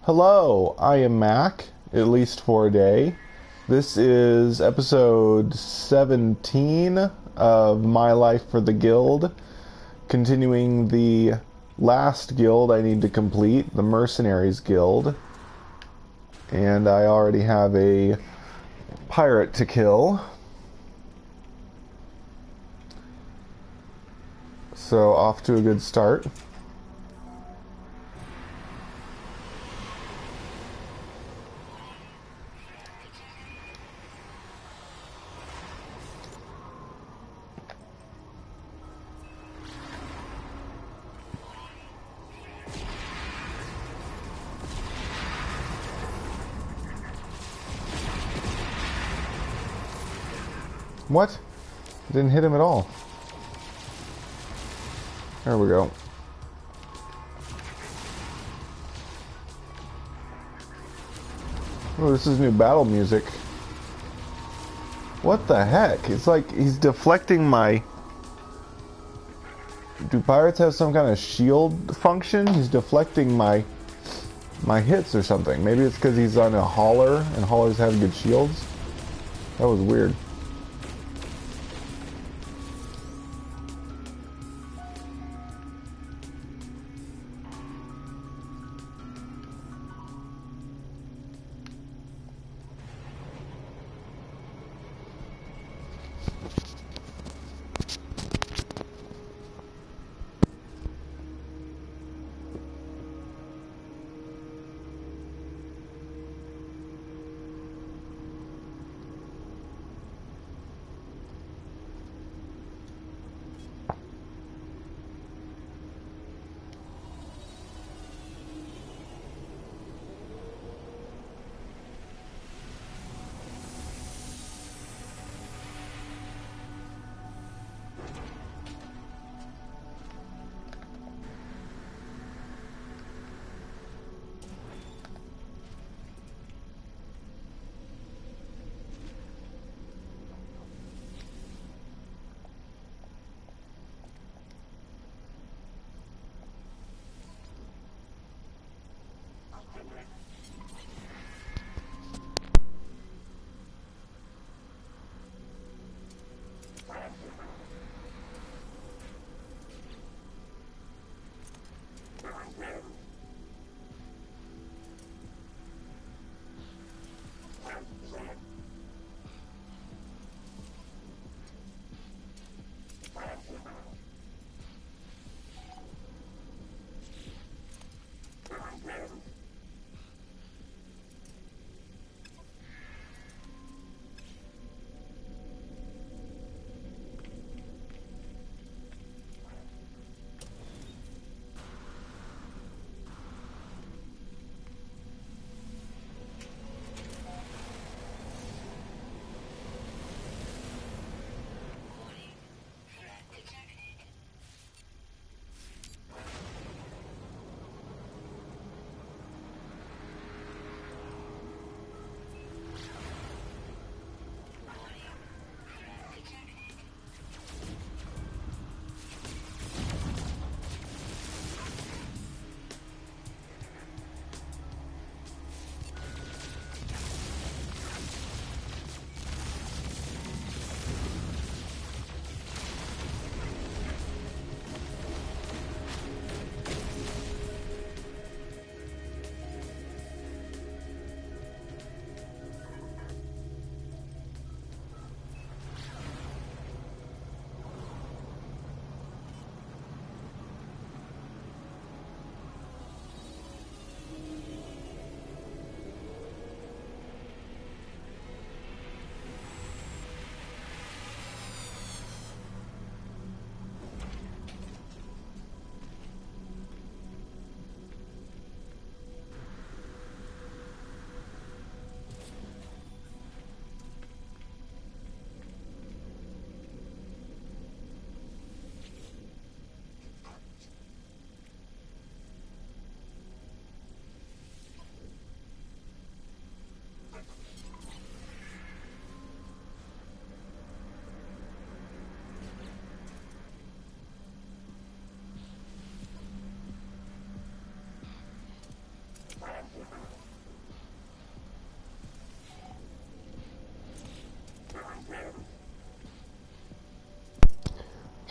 Hello, I am Mac, at least for a day. This is episode 17 of My Life for the Guild, continuing the last guild I need to complete, the Mercenaries Guild. And I already have a pirate to kill. So off to a good start. What? Didn't hit him at all. There we go. Oh, this is new battle music. What the heck? It's like he's deflecting my... Do pirates have some kind of shield function? He's deflecting my hits or something. Maybe it's because he's on a hauler and haulers have good shields. That was weird.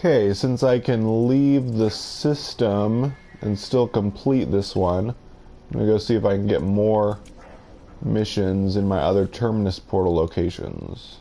Okay, since I can leave the system and still complete this one, I'm gonna go see if I can get more missions in my other terminus portal locations.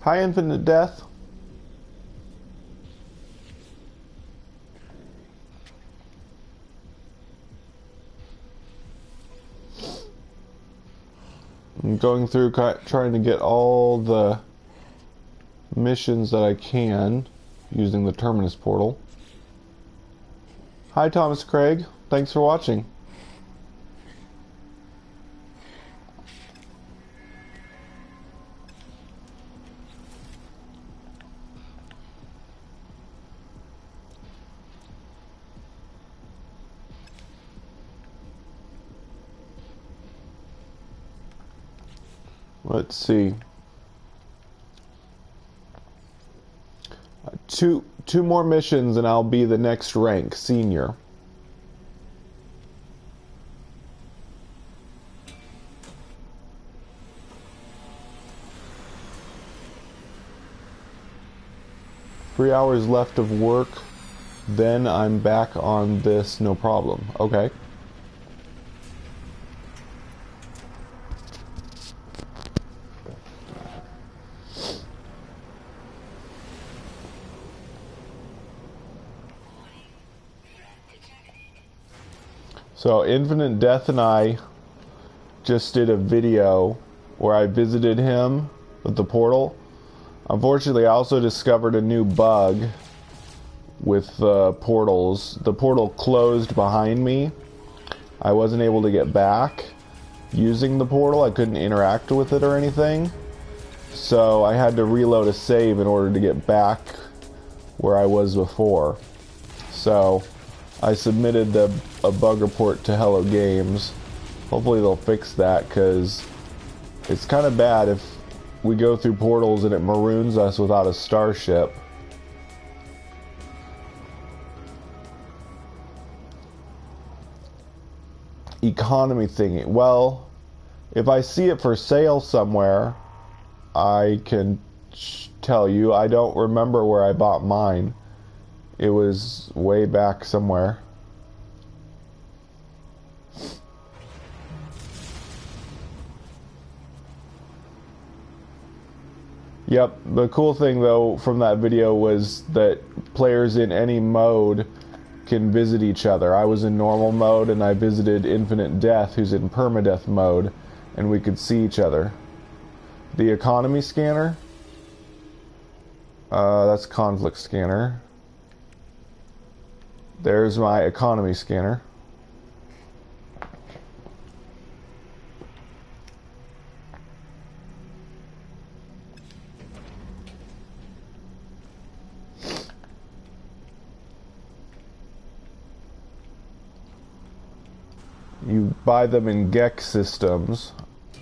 Hi, Infinite Death. I'm going through trying to get all the missions that I can using the Terminus portal. Hi, Thomas Craig. Thanks for watching. Let's see. Two more missions and I'll be the next rank, senior. Three hours left of work, then I'm back on this, no problem. Okay. So Infinite Death and I just did a video where I visited him with the portal. Unfortunately, I also discovered a new bug with portals. The portal closed behind me. I wasn't able to get back using the portal. I couldn't interact with it or anything. So I had to reload a save in order to get back where I was before. So I submitted a bug report to Hello Games. Hopefully they'll fix that, because it's kind of bad if we go through portals and it maroons us without a starship. Economy thingy. Well, if I see it for sale somewhere, I can tell you. I don't remember where I bought mine. It was way back somewhere. Yep, the cool thing though from that video was that players in any mode can visit each other. I was in normal mode and I visited Infinite Death, who's in permadeath mode, and we could see each other. The economy scanner? That's conflict scanner. There's my economy scanner. You buy them in Gex systems.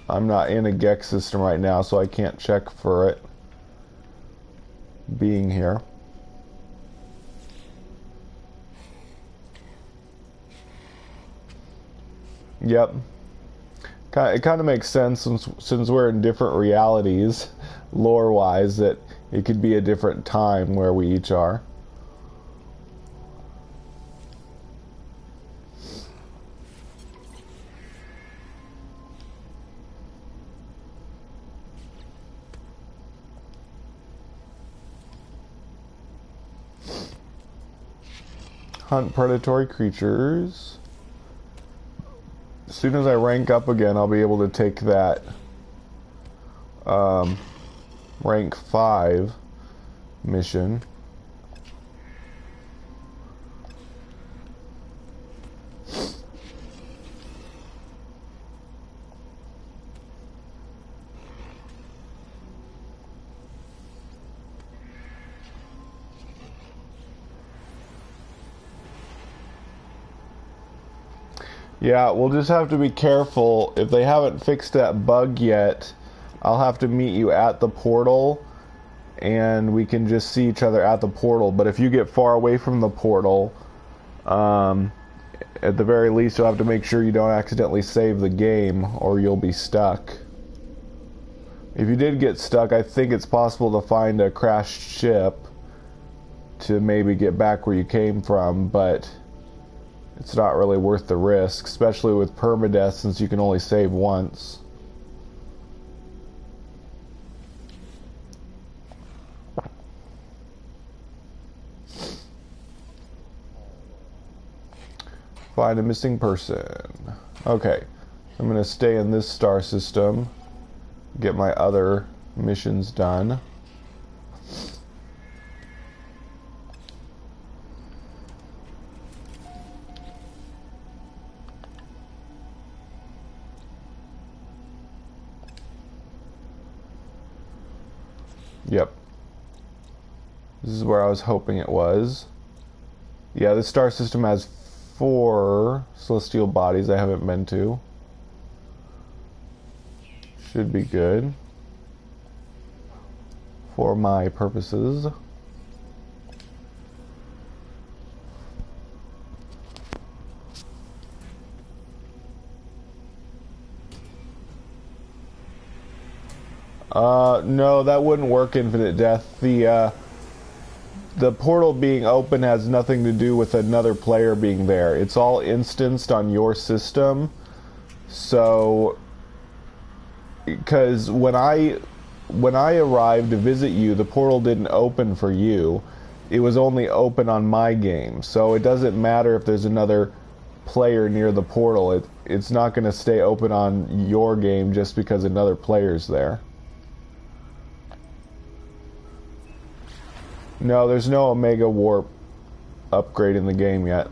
I'm not in a Gex system right now, so I can't check for it being here. Yep. It kind of makes sense since we're in different realities, lore-wise, that it could be a different time where we each are. Hunt predatory creatures. As soon as I rank up again, I'll be able to take that rank 5 mission. Yeah, we'll just have to be careful. If they haven't fixed that bug yet, I'll have to meet you at the portal, and we can just see each other at the portal. But if you get far away from the portal, at the very least, you'll have to make sure you don't accidentally save the game, or you'll be stuck. If you did get stuck, I think it's possible to find a crashed ship to maybe get back where you came from, but it's not really worth the risk, especially with permadeath, since you can only save once. Find a missing person. Okay, I'm going to stay in this star system, get my other missions done. Yep. This is where I was hoping it was. Yeah, this star system has 4 celestial bodies I haven't been to. Should be good for my purposes. No, that wouldn't work, Infinite Death. The portal being open has nothing to do with another player being there. It's all instanced on your system. So, because when I arrived to visit you, the portal didn't open for you. It was only open on my game. So it doesn't matter if there's another player near the portal. It's not going to stay open on your game just because another player's there. No, there's no Omega Warp upgrade in the game yet.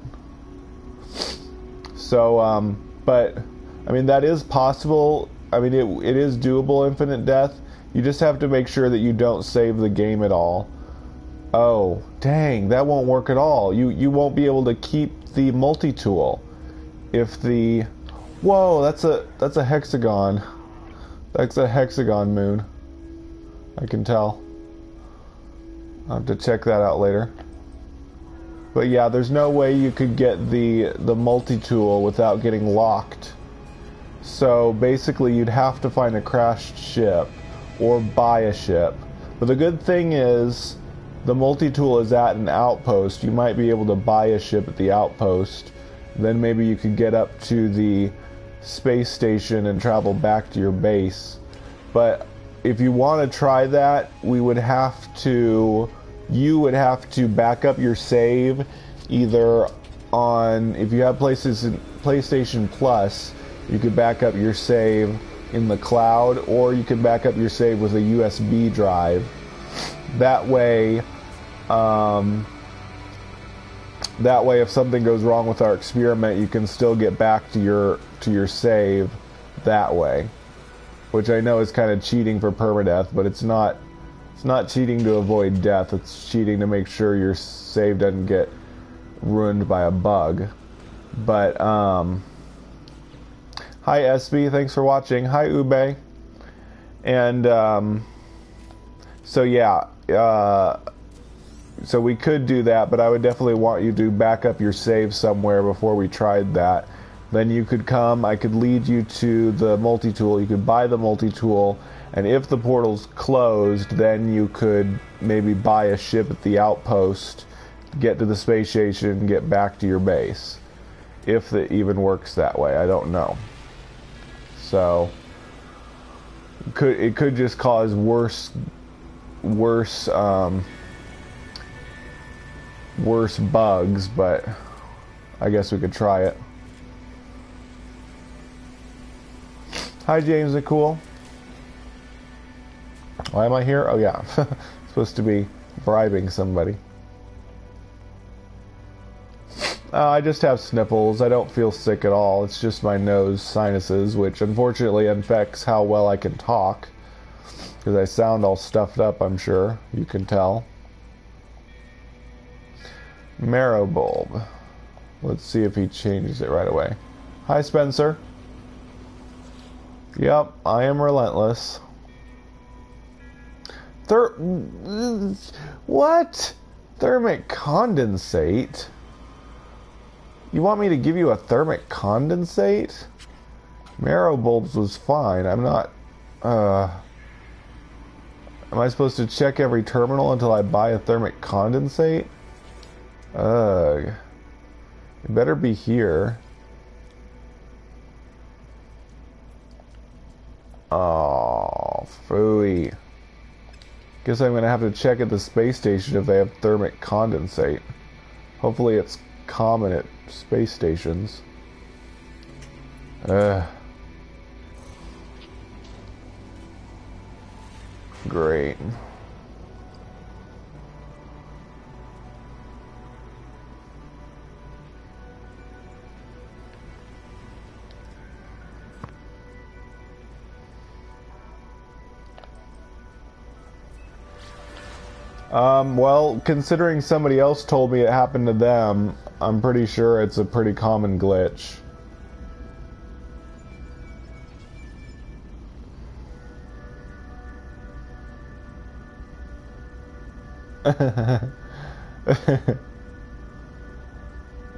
So, but, I mean, that is possible. I mean, it is doable, Infinite Death. You just have to make sure that you don't save the game at all. Oh, dang, that won't work at all. You won't be able to keep the multi-tool. If the... Whoa, that's a hexagon. That's a hexagon moon. I can tell. I'll have to check that out later. But yeah, there's no way you could get the multi-tool without getting locked. So basically you'd have to find a crashed ship or buy a ship. But the good thing is the multi-tool is at an outpost. You might be able to buy a ship at the outpost. Then maybe you could get up to the space station and travel back to your base. But if you want to try that, you would have to back up your save either on, if you have PlayStation Plus, you could back up your save in the cloud, or you can back up your save with a USB drive. That way if something goes wrong with our experiment, you can still get back to your save that way. Which I know is kind of cheating for permadeath, but it's not cheating to avoid death. It's cheating to make sure your save doesn't get ruined by a bug. But Hi SB, thanks for watching. Hi Ube. And so yeah, so we could do that, but I would definitely want you to back up your save somewhere before we tried that. Then you could come, I could lead you to the multi-tool, you could buy the multi-tool, and if the portal's closed, then you could maybe buy a ship at the outpost, get to the space station, and get back to your base. If it even works that way, I don't know. So it could just cause worse bugs, but I guess we could try it. Hi James Nicole. Why am I here? Oh yeah, supposed to be bribing somebody. I just have sniffles. I don't feel sick at all. It's just my nose sinuses, which unfortunately affects how well I can talk. Because I sound all stuffed up, I'm sure. You can tell. Marrow bulb. Let's see if he changes it right away. Hi, Spencer. Yep, I am relentless. What? Thermic condensate? You want me to give you a thermic condensate? Marrow bulbs was fine. I'm not... Am I supposed to check every terminal until I buy a thermic condensate? Ugh. It better be here. Oh, phooey. Guess I'm gonna have to check at the space station if they have thermic condensate. Hopefully it's common at space stations. Great. Well, considering somebody else told me it happened to them, I'm pretty sure it's a pretty common glitch.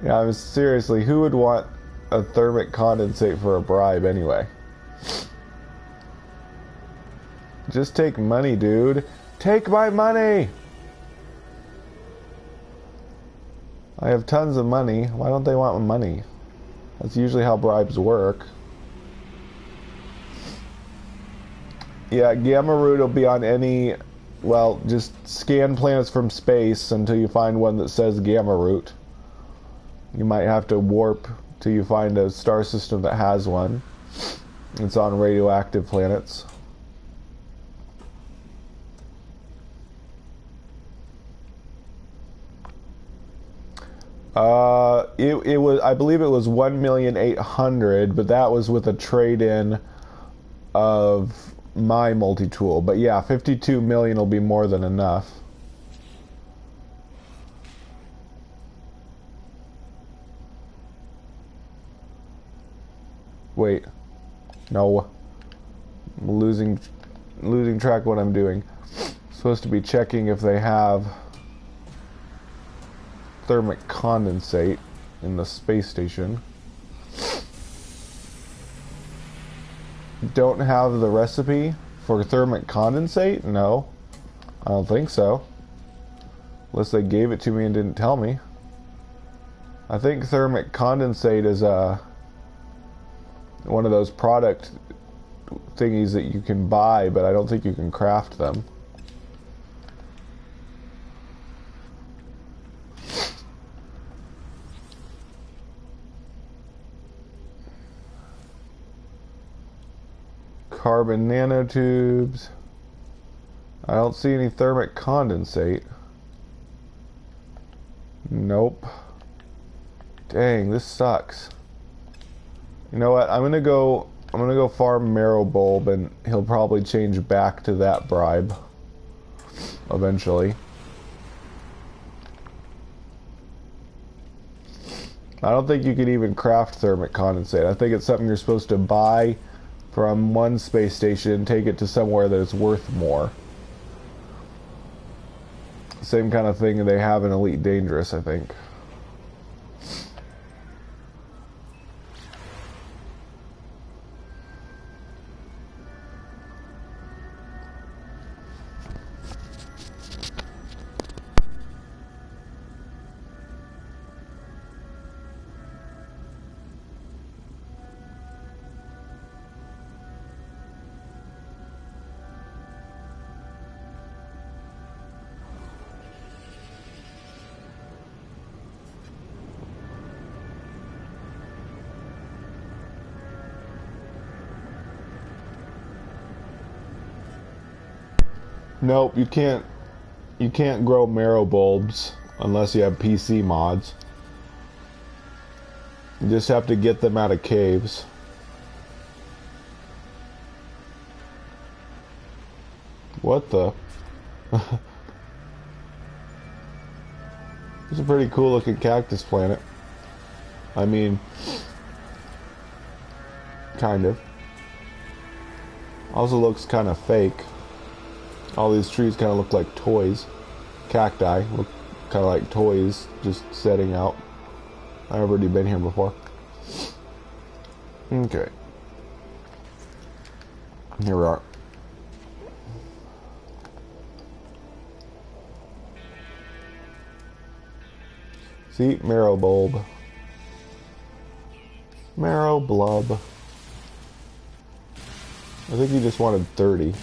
Yeah, I'm seriously, who would want a thermic condensate for a bribe anyway? Just take money, dude. Take my money! I have tons of money. Why don't they want my money? That's usually how bribes work. Yeah, Gamma Root will be on any... Well, just scan planets from space until you find one that says Gamma Root. You might have to warp till you find a star system that has one. It's on radioactive planets. It was, I believe it was 1,800,000, but that was with a trade-in of my multi-tool. But yeah, 52 million will be more than enough. Wait. No. I'm losing track of what I'm doing. I'm supposed to be checking if they have thermic condensate in the space station. Don't have the recipe for thermic condensate? No. I don't think so. Unless they gave it to me and didn't tell me. I think thermic condensate is one of those product thingies that you can buy, but I don't think you can craft them. Carbon nanotubes. I don't see any thermic condensate. Nope. Dang, this sucks. You know what? I'm gonna go farm Marrow Bulb, and he'll probably change back to that bribe eventually. I don't think you can even craft thermic condensate. I think it's something you're supposed to buy from one space station and take it to somewhere that is worth more. Same kind of thing they have in Elite Dangerous, I think. Nope, you can't grow marrow bulbs unless you have PC mods. You just have to get them out of caves. What the? It's a pretty cool looking cactus planet. I mean, kind of. Also looks kind of fake. All these trees kind of look like toys. Cacti look kind of like toys just setting out. I've already been here before. Okay. Here we are. See? Marrow bulb. Marrow blub. I think he just wanted 30.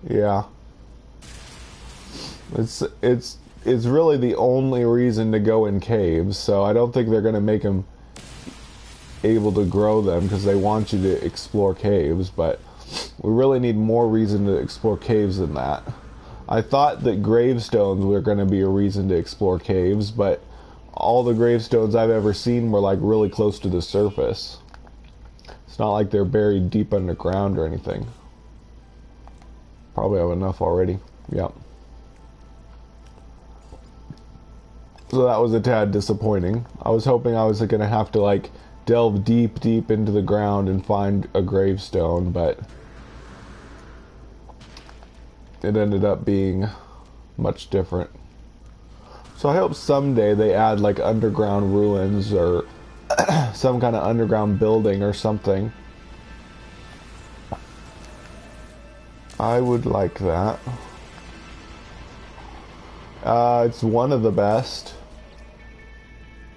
Yeah. It's really the only reason to go in caves, so I don't think they're going to make them able to grow them because they want you to explore caves, but we really need more reason to explore caves than that. I thought that gravestones were going to be a reason to explore caves, but all the gravestones I've ever seen were like really close to the surface. It's not like they're buried deep underground or anything. Probably have enough already. Yep. So that was a tad disappointing. I was hoping I was going to have to like delve deep into the ground and find a gravestone, but it ended up being much different. So I hope someday they add like underground ruins or some kind of underground building or something. I would like that. It's one of the best.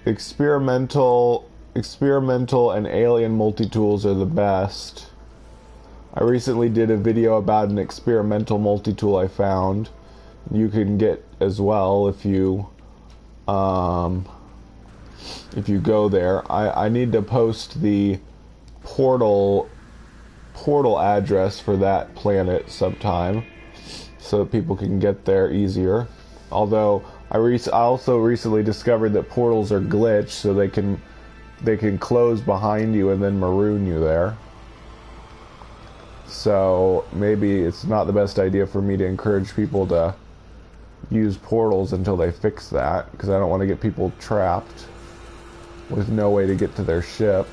Experimental and alien multi-tools are the best. I recently did a video about an experimental multi-tool I found. You can get as well if you go there. I need to post the portal address for that planet sometime so that people can get there easier. Although I also recently discovered that portals are glitched, so they can close behind you and then maroon you there. So maybe it's not the best idea for me to encourage people to use portals until they fix that, because I don't want to get people trapped with no way to get to their ship.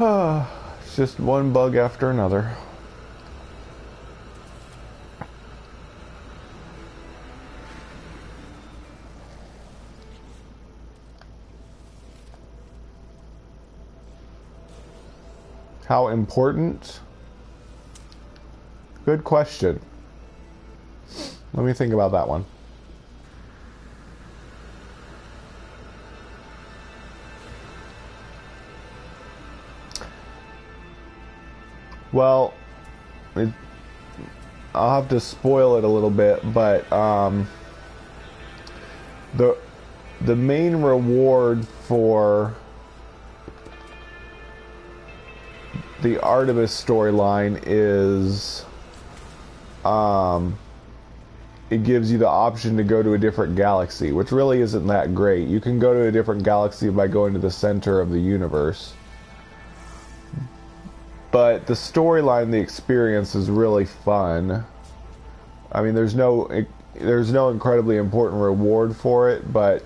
It's just one bug after another. How important? Good question. Let me think about that one. Well, I'll have to spoil it a little bit, but the main reward for the Artemis storyline is it gives you the option to go to a different galaxy, which really isn't that great. You can go to a different galaxy by going to the center of the universe. But the storyline, the experience is really fun. I mean, there's no incredibly important reward for it, but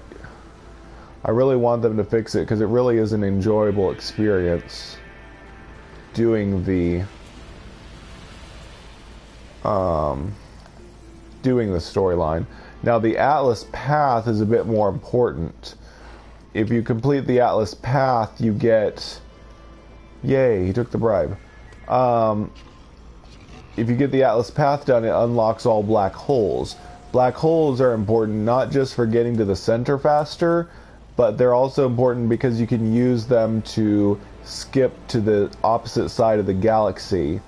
I really want them to fix it because it really is an enjoyable experience doing the storyline. Now the Atlas path is a bit more important. If you complete the Atlas path, you get... Yay, he took the bribe. If you get the Atlas path done, it unlocks all black holes. Black holes are important not just for getting to the center faster, but they're also important because you can use them to skip to the opposite side of the galaxy.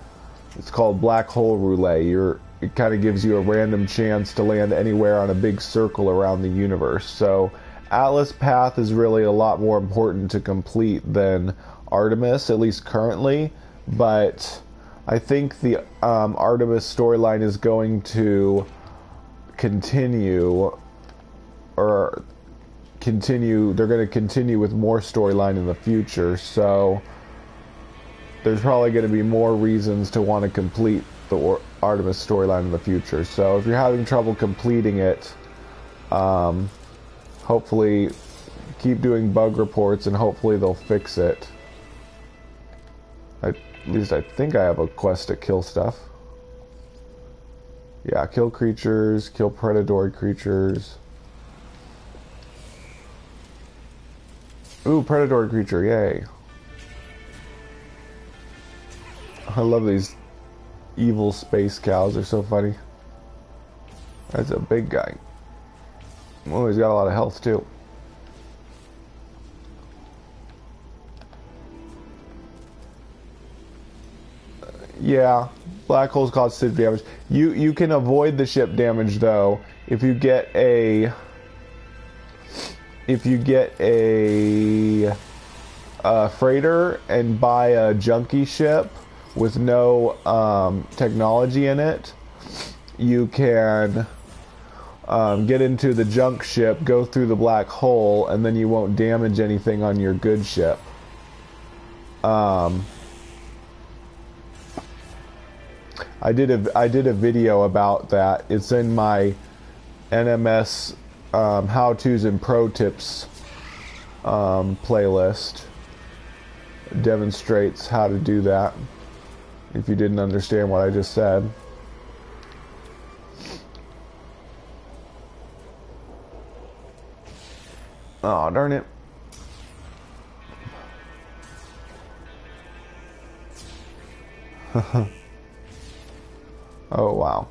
It's called black hole roulette. It kind of gives you a random chance to land anywhere on a big circle around the universe. So Atlas path is really a lot more important to complete than Artemis, at least currently. But I think the Artemis storyline is going to continue, they're going to continue with more storyline in the future, so there's probably going to be more reasons to want to complete the Artemis storyline in the future. So if you're having trouble completing it, hopefully keep doing bug reports and hopefully they'll fix it. At least I think I have a quest to kill stuff. Yeah, kill creatures, kill predatory creatures. Ooh, predatory creature, yay. I love these evil space cows, they're so funny. That's a big guy. Oh, he's got a lot of health too. Yeah, black holes cause ship damage. You can avoid the ship damage though if you get a freighter and buy a junkie ship with no technology in it. You can get into the junk ship, go through the black hole, and then you won't damage anything on your good ship. I did a video about that. It's in my NMS how-tos and pro tips playlist. It demonstrates how to do that, if you didn't understand what I just said. Oh, darn it. Oh, wow.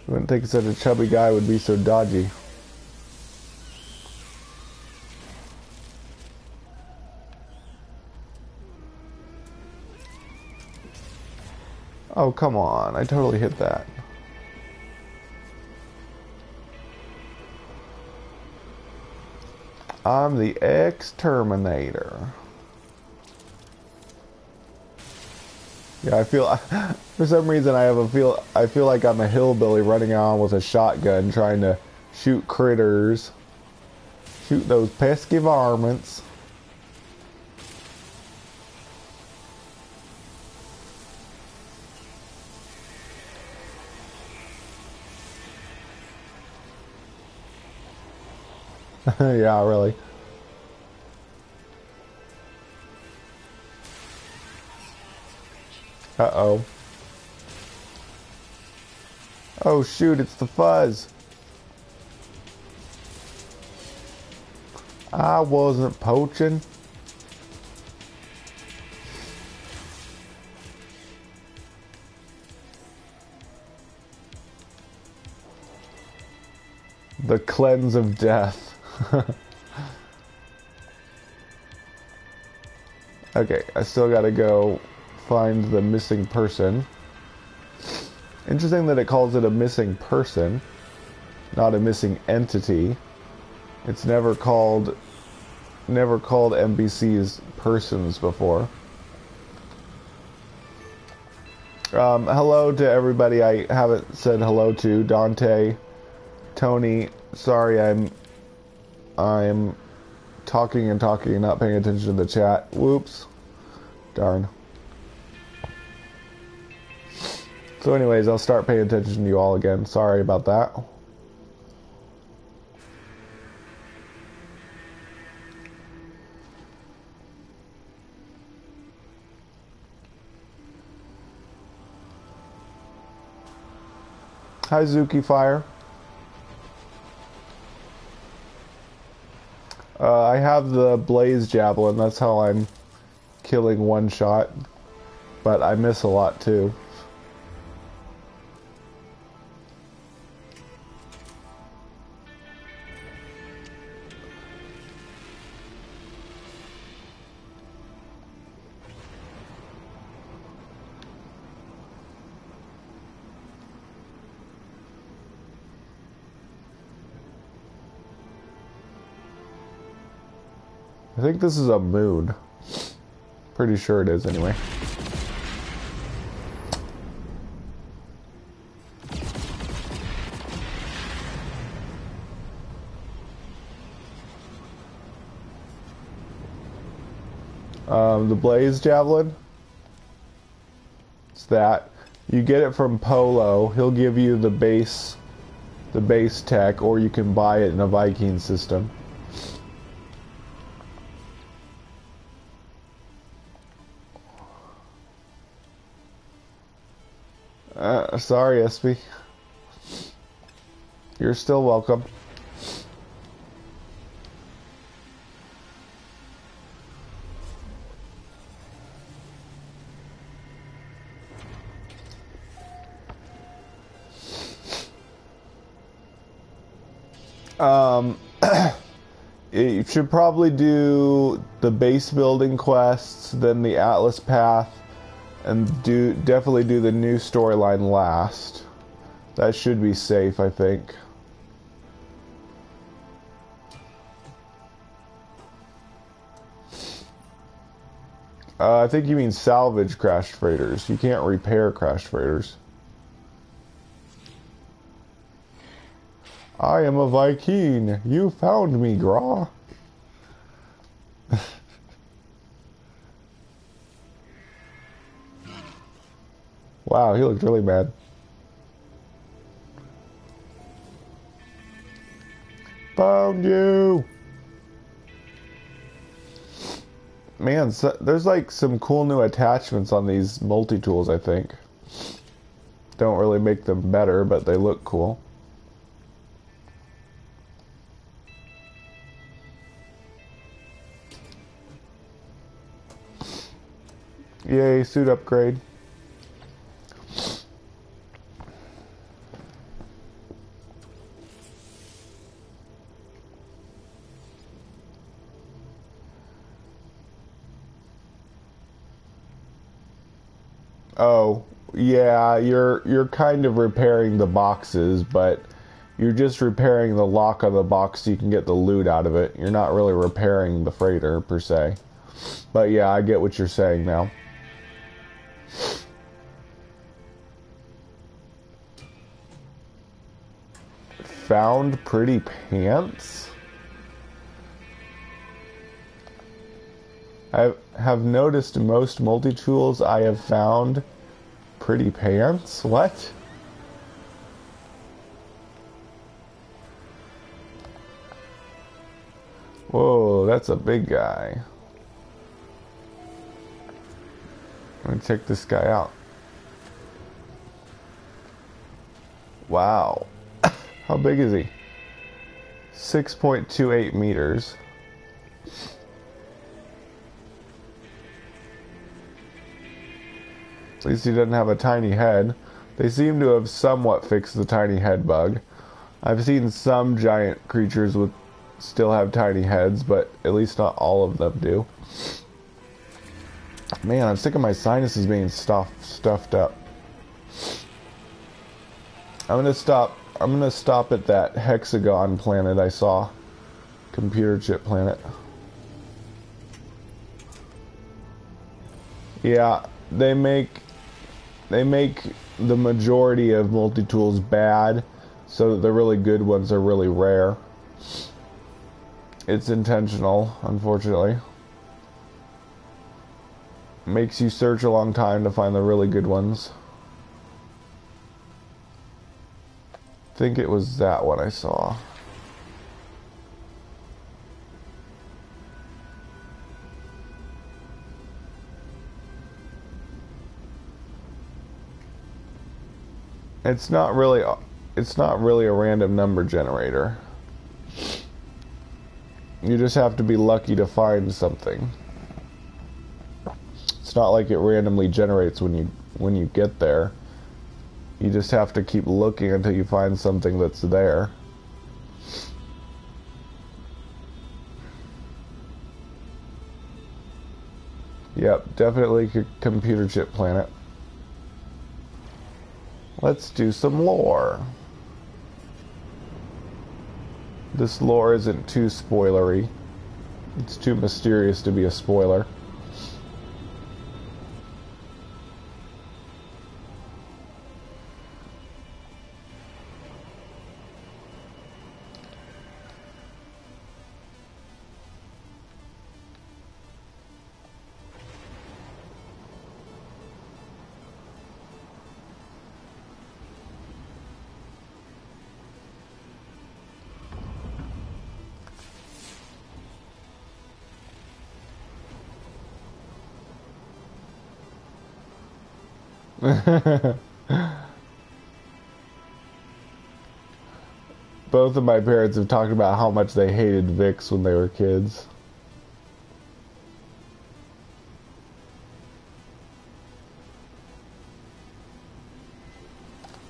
I wouldn't think such a chubby guy would be so dodgy. Oh, come on. I totally hit that. I'm the Exterminator. Yeah, I feel for some reason I feel like I'm a hillbilly running around with a shotgun trying to shoot critters. Shoot those pesky varmints. Yeah, really. Uh-oh. Oh shoot, it's the fuzz. I wasn't poaching. The cleanse of death. Okay, I still gotta go find the missing person. Interesting that it calls it a missing person, not a missing entity. It's never called NPCs persons before. Hello to everybody I haven't said hello to. Dante, Tony, sorry I'm talking and talking and not paying attention to the chat. Whoops. Darn. So anyways, I'll start paying attention to you all again. Sorry about that. Hi, Zuki Fire. I have the Blaze Javelin. That's how I'm killing one shot. But I miss a lot too. I think this is a moon. Pretty sure it is anyway. The Blaze Javelin. It's that. You get it from Polo. He'll give you the base tech, or you can buy it in a Viking system. Sorry, SB. You're still welcome. You should probably do the base building quests, then the Atlas Path, and definitely do the new storyline last. That should be safe, I think. I think you mean salvage crashed freighters. You can't repair crashed freighters. I am a Viking. You found me, Gra. Wow, he looked really mad. Found you! Man, so, there's like some cool new attachments on these multi-tools, I think. Don't really make them better, but they look cool. Yay, suit upgrade. Oh, yeah, you're kind of repairing the boxes, but you're just repairing the lock on the box so you can get the loot out of it. You're not really repairing the freighter, per se. But yeah, I get what you're saying now. Found pretty pants? I have noticed most multi-tools I have found pretty pants? What? Whoa, that's a big guy. I'm gonna check this guy out. Wow. How big is he? 6.28 meters. At least he doesn't have a tiny head. They seem to have somewhat fixed the tiny head bug. I've seen some giant creatures with still have tiny heads, but at least not all of them do. Man, I'm sick of my sinuses being stuffed up. I'm gonna stop at that hexagon planet I saw. Computer chip planet. Yeah, they make the majority of multi-tools bad, so that the really good ones are really rare. It's intentional, unfortunately. Makes you search a long time to find the really good ones. I think it was that one I saw. It's not really a random number generator. You just have to be lucky to find something. It's not like it randomly generates when you get there. You just have to keep looking until you find something that's there. Yep, definitely a computer chip planet. Let's do some lore. This lore isn't too spoilery. It's too mysterious to be a spoiler. Both of my parents have talked about how much they hated Vix when they were kids.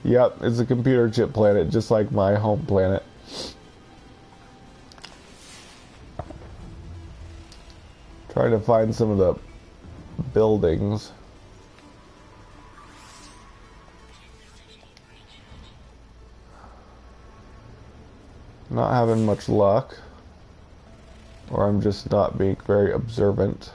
Yep, it's a computer chip planet, just like my home planet. Trying to find some of the buildings. Not having much luck. Or I'm just not being very observant.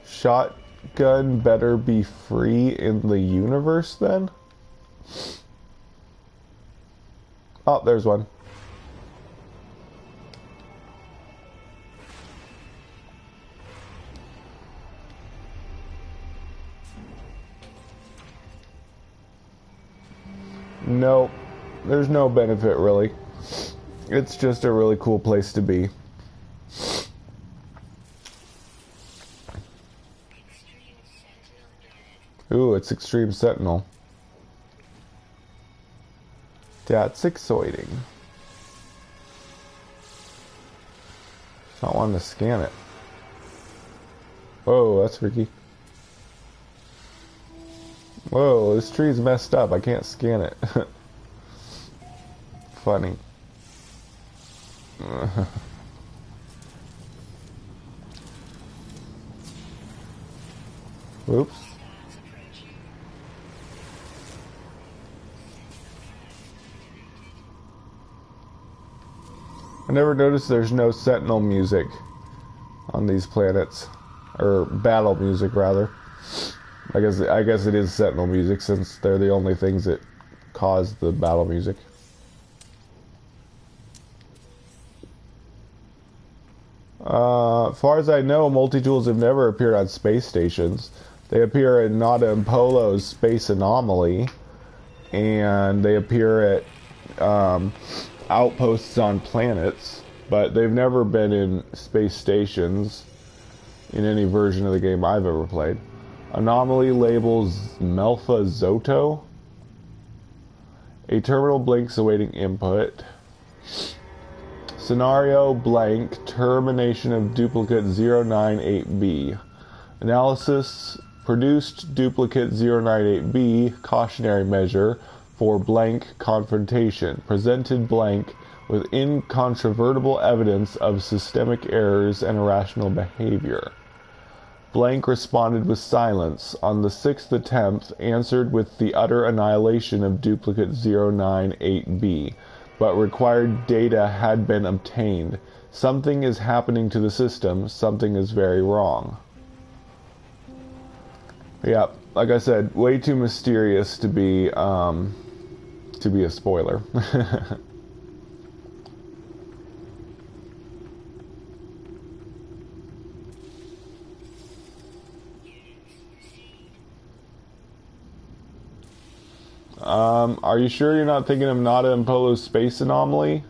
Shotgun better be free in the universe then? Oh, there's one. Nope. There's no benefit really. It's just a really cool place to be. Ooh, it's Extreme Sentinel. That's exciting. Not wanting to scan it. Whoa, that's freaky. Whoa, this tree's messed up. I can't scan it. Funny. Oops. I never noticed there's no Sentinel music on these planets. Or battle music, rather. I guess it is Sentinel music, since they're the only things that cause the battle music. As far as I know, multi-tools have never appeared on space stations. They appear in Nada and Polo's Space Anomaly, and they appear at outposts on planets, but they've never been in space stations in any version of the game I've ever played. Anomaly labels Melfa Zoto. A terminal blinks awaiting input. Scenario blank, termination of duplicate 098B. Analysis, produced duplicate 098B, cautionary measure for blank confrontation. Presented blank with incontrovertible evidence of systemic errors and irrational behavior. Blank responded with silence. On the sixth attempt, answered with the utter annihilation of duplicate 098B. But required data had been obtained. Something is happening to the system. Something is very wrong. Yeah, like I said, way too mysterious to be a spoiler. Are you sure you're not thinking of Nada and Polo's Space Anomaly?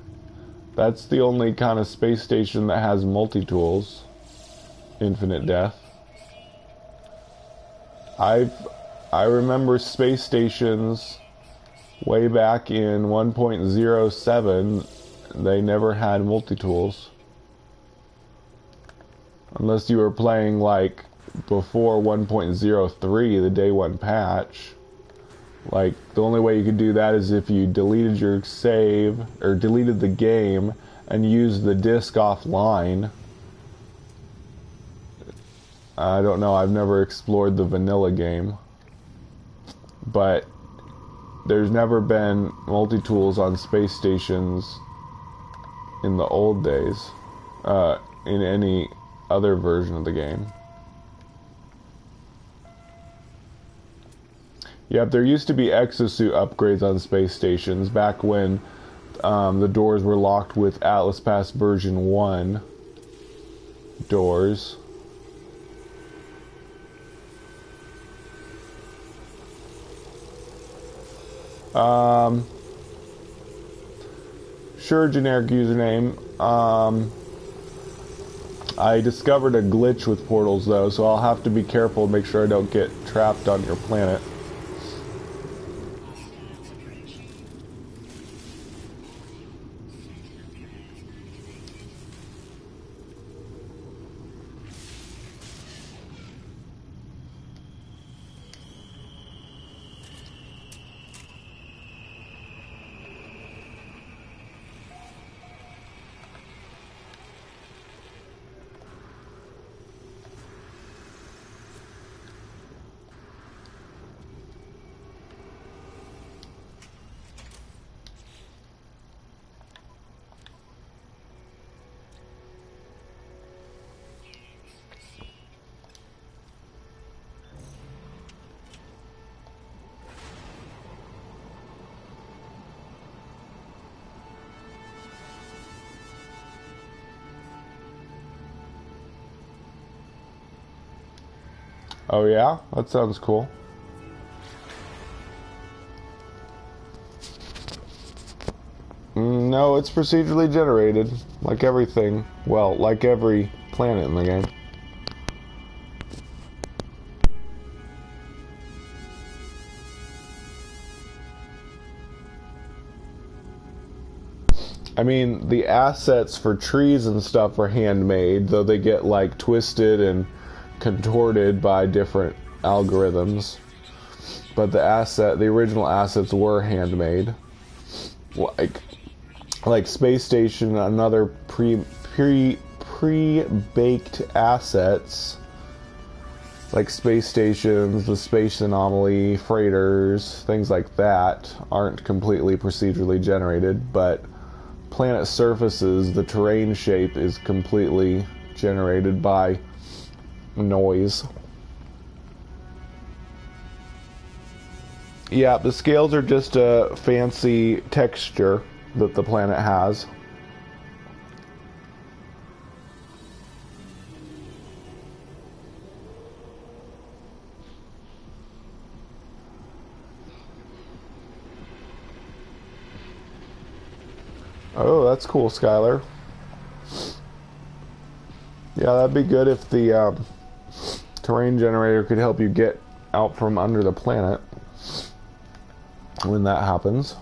That's the only kind of space station that has multi-tools. Infinite death. I remember space stations way back in 1.07, they never had multi-tools. Unless you were playing like before 1.03, the day one patch. Like, the only way you could do that is if you deleted your save, or deleted the game, and used the disk offline. I don't know, I've never explored the vanilla game. But there's never been multi-tools on space stations in the old days, in any other version of the game. Yep, there used to be exosuit upgrades on space stations back when the doors were locked with Atlas Pass version 1 doors. Sure, generic username. I discovered a glitch with portals though, so I'll have to be careful and make sure I don't get trapped on your planet. Oh yeah? That sounds cool. No, it's procedurally generated. Like everything. Well, like every planet in the game. I mean, the assets for trees and stuff are handmade, though they get, like, twisted and contorted by different algorithms. But the original assets were handmade. Like Space Station and other pre-baked assets, like space stations, the space anomaly, freighters, things like that, aren't completely procedurally generated, but planet surfaces, the terrain shape is completely generated by noise. Yeah, the scales are just a fancy texture that the planet has. Oh, that's cool, Skylar. Yeah, that'd be good if the terrain generator could help you get out from under the planet when that happens.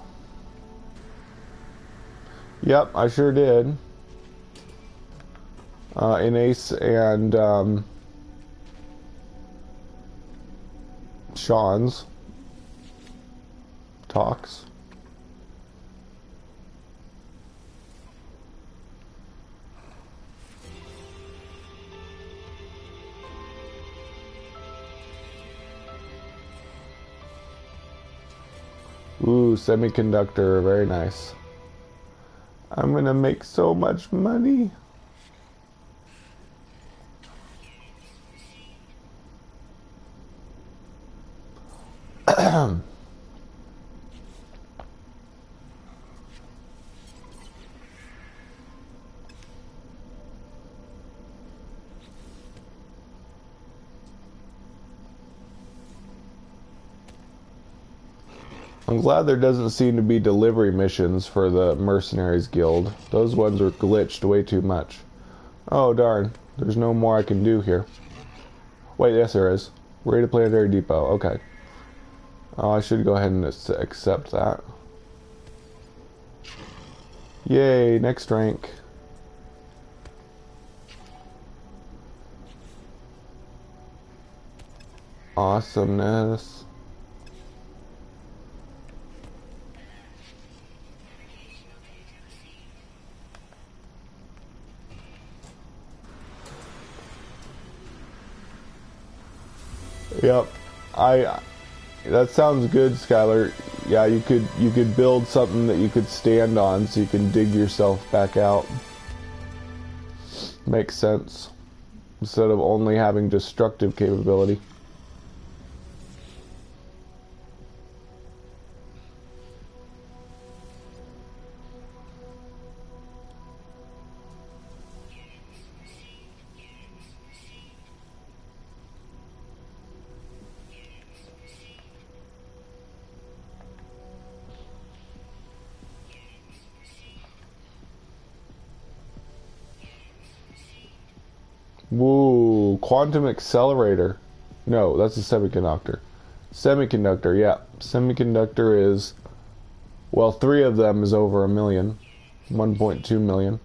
Yep, I sure did. In Ace and Sean's talks. Ooh, semiconductor, very nice. I'm gonna make so much money. I'm glad there doesn't seem to be delivery missions for the Mercenaries Guild. Those ones are glitched way too much. Oh darn, there's no more I can do here. Wait, yes there is. Raid a planetary depot, okay. Oh, I should go ahead and accept that. Yay, next rank. Awesomeness. Yep. That sounds good, Skylar. Yeah, you could build something that you could stand on so you can dig yourself back out. Makes sense. Instead of only having destructive capability. Woo, quantum accelerator. No, that's a semiconductor. Semiconductor, yeah. Semiconductor is, well, 3 of them is over 1 million. 1.2 million.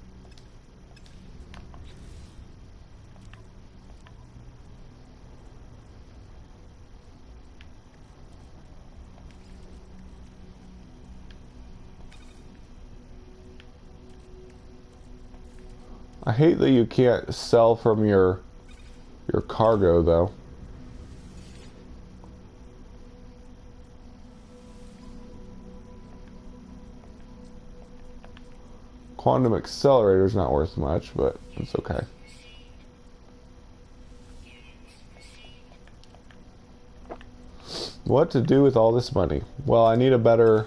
I hate that you can't sell from your cargo though. Quantum accelerator's not worth much, but it's okay. What to do with all this money? Well, I need a better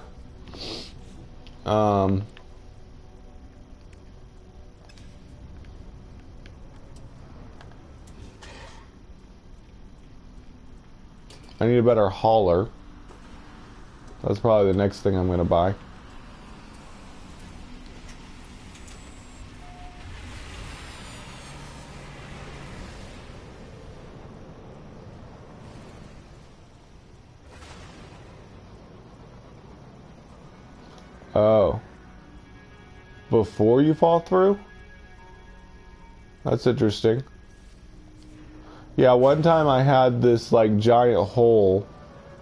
I need a better hauler. That's probably the next thing I'm gonna buy. Oh. Before you fall through? That's interesting. Yeah, one time I had this like giant hole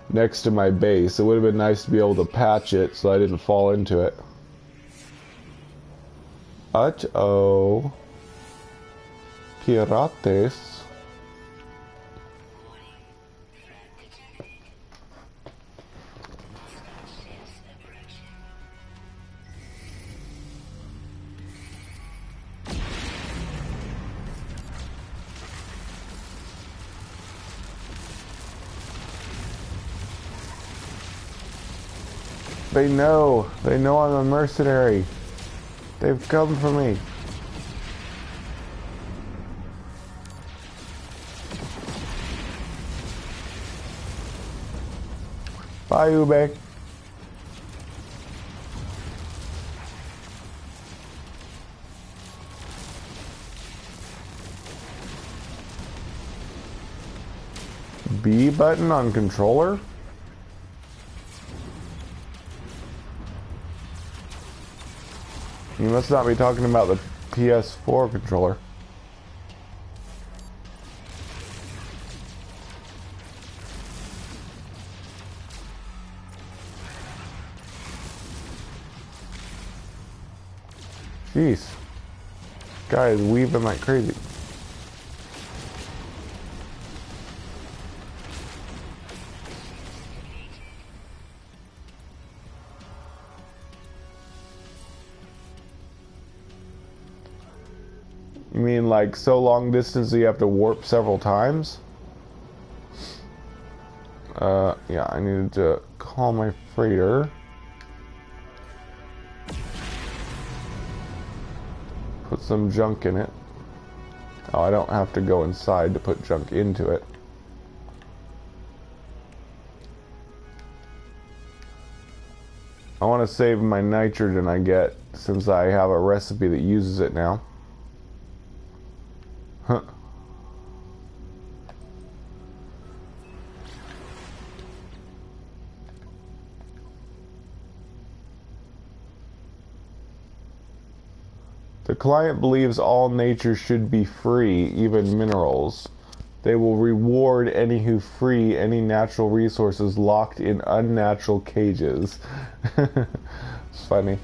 next to my base. It would have been nice to be able to patch it so I didn't fall into it. Uh-oh. Pirates. They know I'm a mercenary. They've come for me. Bye, Ube. B button on controller? You must not be talking about the PS4 controller. Jeez. Guy is weaving like crazy. You mean like so long distance that you have to warp several times? Yeah, I needed to call my freighter. Put some junk in it. Oh, I don't have to go inside to put junk into it. I want to save my nitrogen I get since I have a recipe that uses it now. Huh. The client believes all nature should be free, even minerals. They will reward any who free any natural resources locked in unnatural cages. It's funny.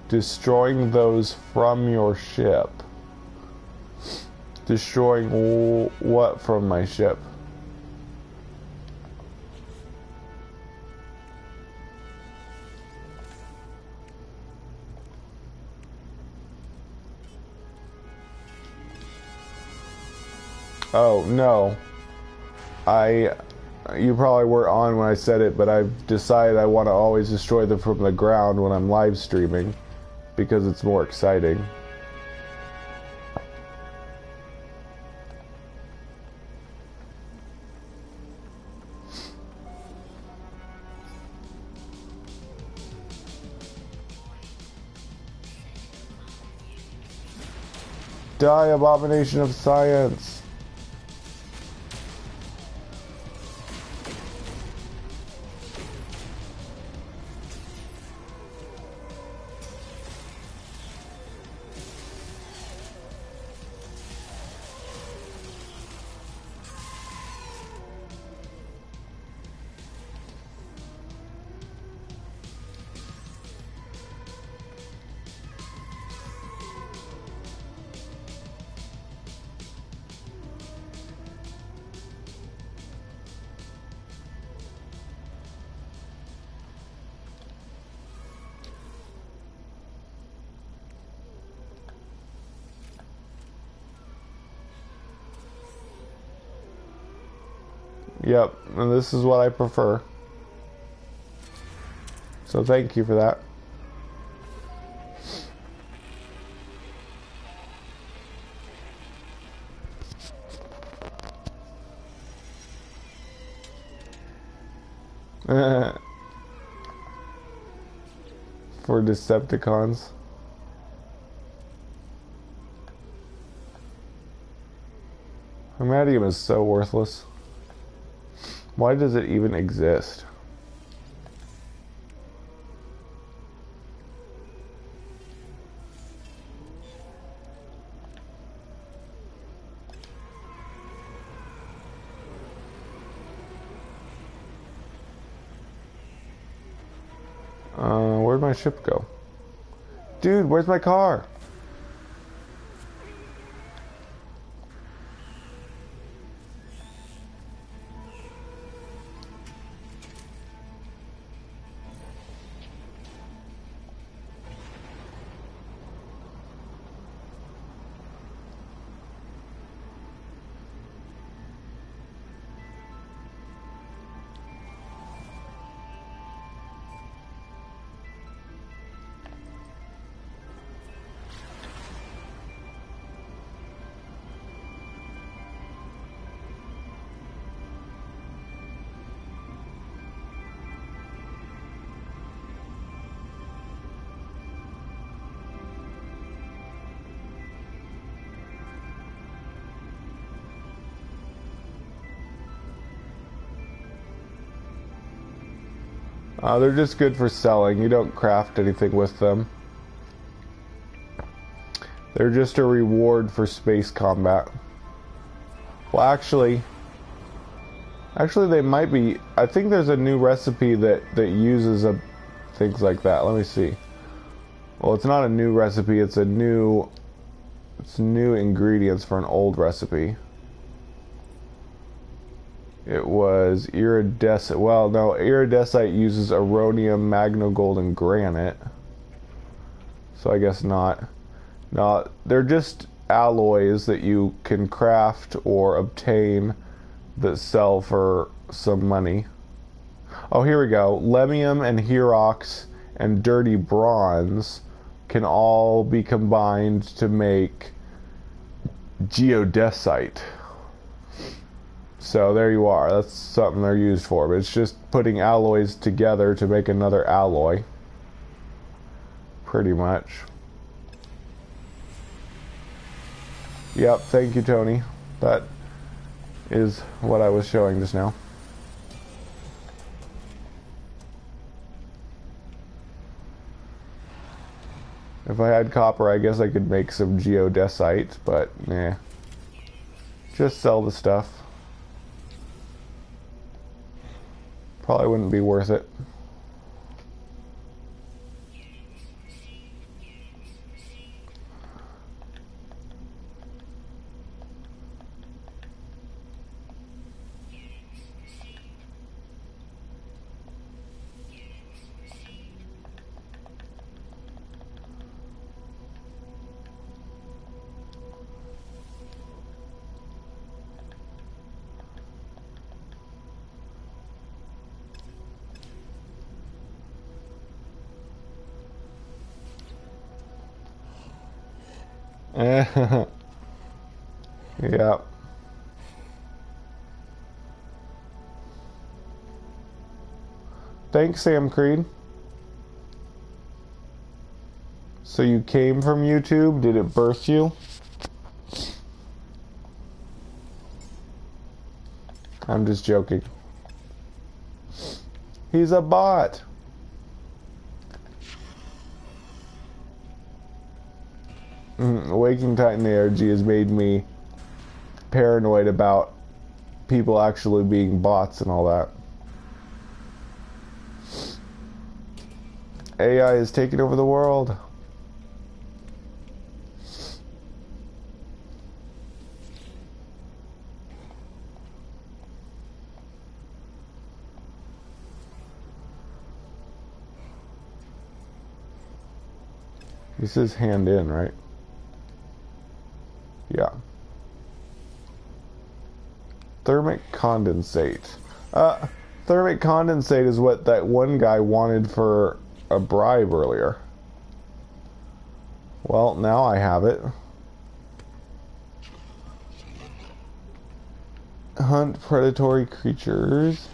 Destroying those from your ship. Destroying what from my ship? Oh, no. You probably weren't on when I said it, but I've decided I want to always destroy them from the ground when I'm live streaming, because it's more exciting. Die, abomination of science! Yep, and this is what I prefer. So thank you for that. For Decepticons. Hermatium is so worthless. Why does it even exist? Where'd my ship go? Dude, where's my car? They're just good for selling. You don't craft anything with them. They're just a reward for space combat. Well, actually they might be. I think there's a new recipe that uses things like that. Let me see. Well, it's not a new recipe. It's new ingredients for an old recipe. It was iridescent. Well, no, iridescent uses aronium, magnogold, and granite. So I guess not. No, they're just alloys that you can craft or obtain that sell for some money. Oh, here we go. Lemium and Herox and dirty bronze can all be combined to make geodesite. So there you are. That's something they're used for. But it's just putting alloys together to make another alloy. Pretty much. Yep, thank you, Tony. That is what I was showing just now. If I had copper, I guess I could make some geodesite, but nah. Just sell the stuff. Probably wouldn't be worth it. Yeah. Thanks, Sam Creed. So you came from YouTube? Did it birth you? I'm just joking. He's a bot. Waking Titan ARG has made me paranoid about people actually being bots and all that. AI is taking over the world. This is hand in, right? Yeah. Thermic condensate. Thermic condensate is what that one guy wanted for a bribe earlier. Well, now I have it. Hunt predatory creatures.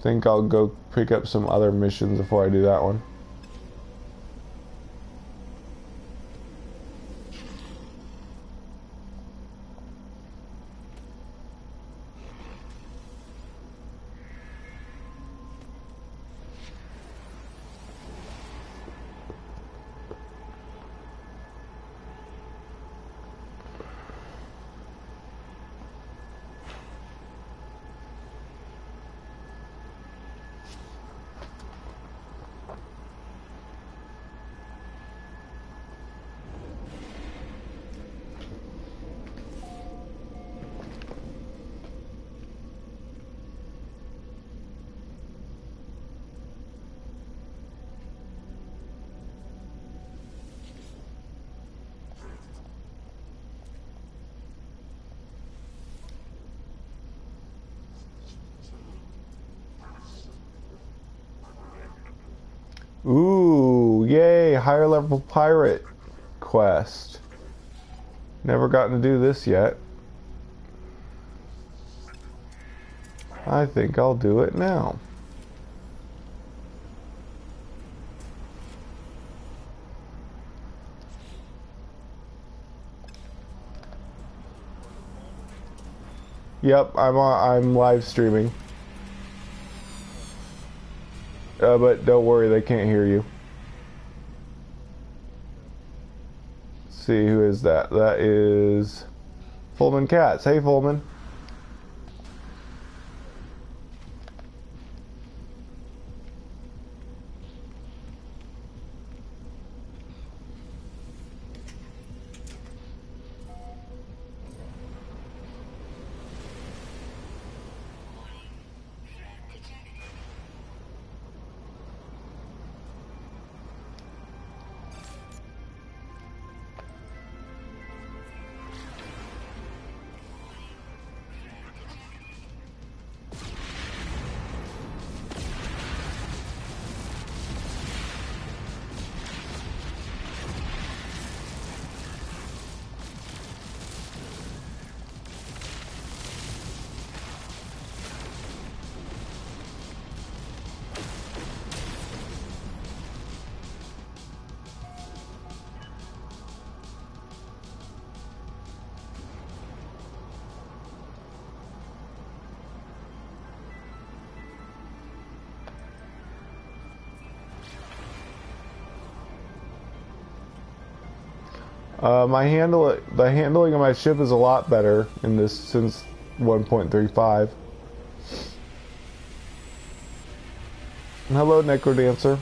Think I'll go pick up some other missions before I do that one. Ooh, yay, higher level pirate quest. Never gotten to do this yet. I think I'll do it now. Yep, I'm live streaming. But don't worry, they can't hear you. Let's see, who is that? That is Fullman Cats. Hey, Fullman. The handling of my ship is a lot better in this since 1.35. Hello, Necrodancer.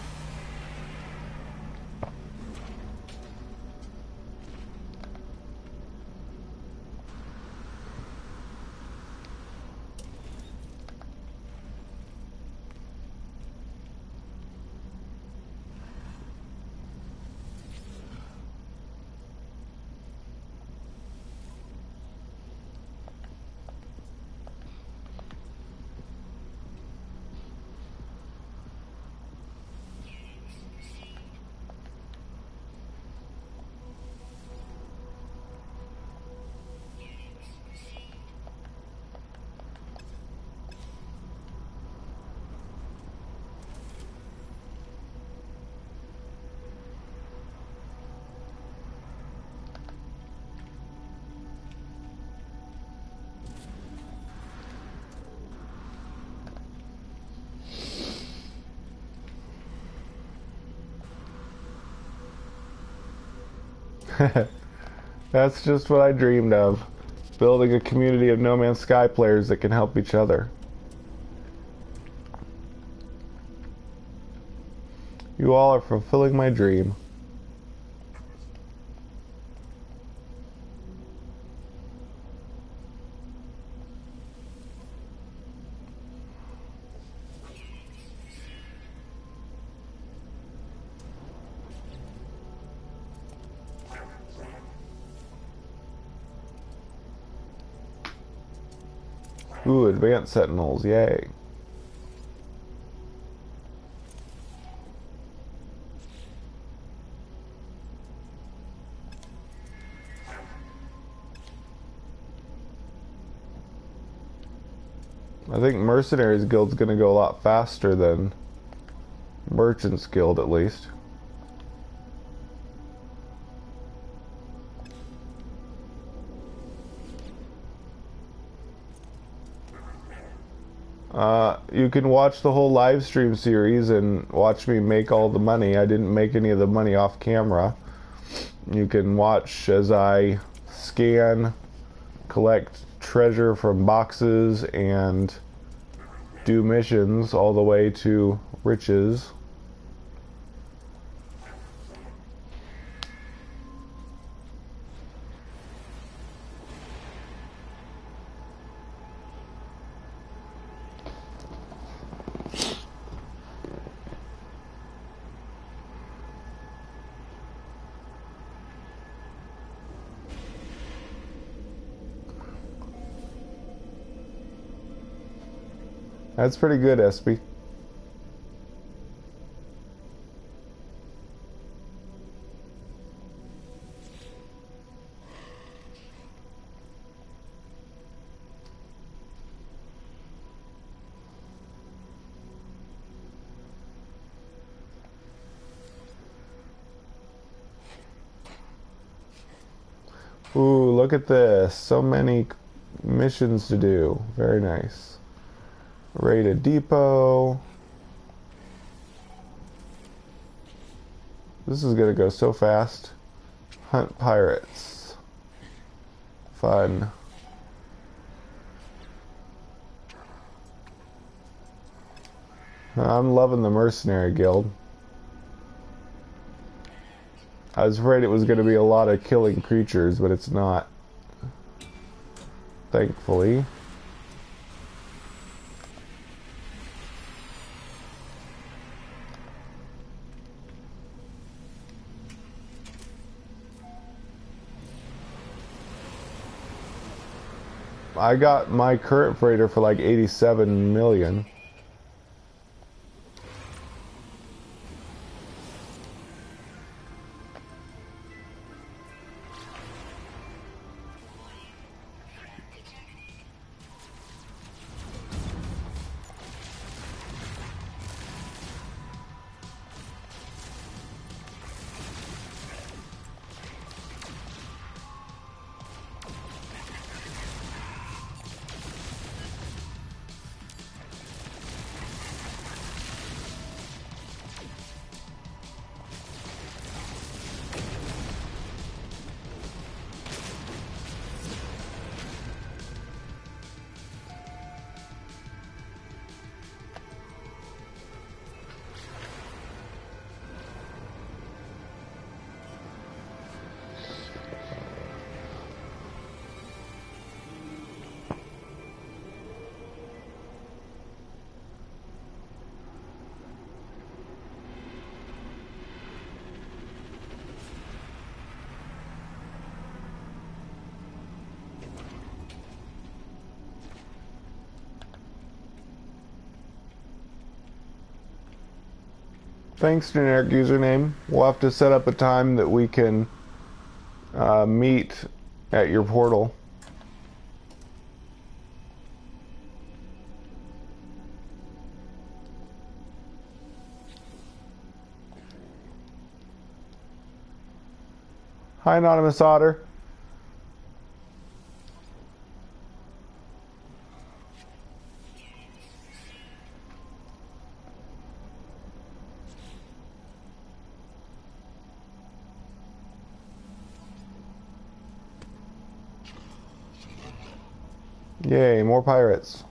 That's just what I dreamed of. Building a community of No Man's Sky players that can help each other. You all are fulfilling my dream. Ooh, advanced sentinels, yay. I think Mercenary's Guild's gonna go a lot faster than Merchant's Guild, at least. You can watch the whole live stream series and watch me make all the money. I didn't make any of the money off camera. You can watch as I scan, collect treasure from boxes, and do missions all the way to riches. That's pretty good, Espy. Ooh, look at this. So many missions to do. Very nice. Raid a depot. This is gonna go so fast. Hunt pirates. Fun. I'm loving the Mercenary Guild. I was afraid it was gonna be a lot of killing creatures, but it's not. Thankfully. I got my current freighter for like 87 million. Thanks, generic username. We'll have to set up a time that we can meet at your portal. Hi, Anonymous Otter. Yay, more pirates.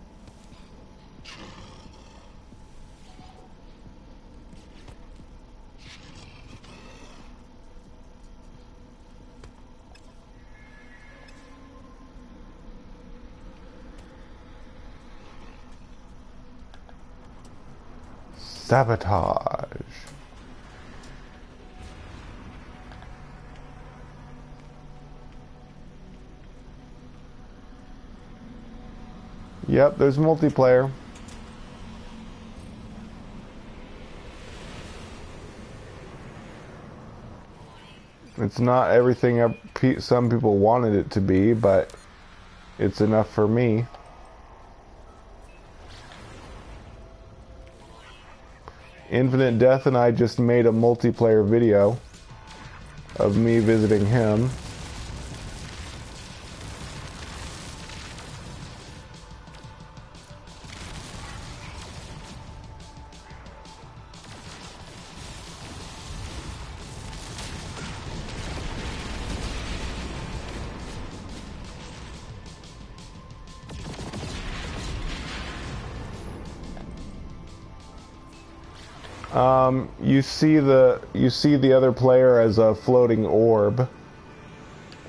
Sabotage. Yep, there's multiplayer. It's not everything some people wanted it to be, but it's enough for me. Infinite Death and I just made a multiplayer video of me visiting him. You see the other player as a floating orb,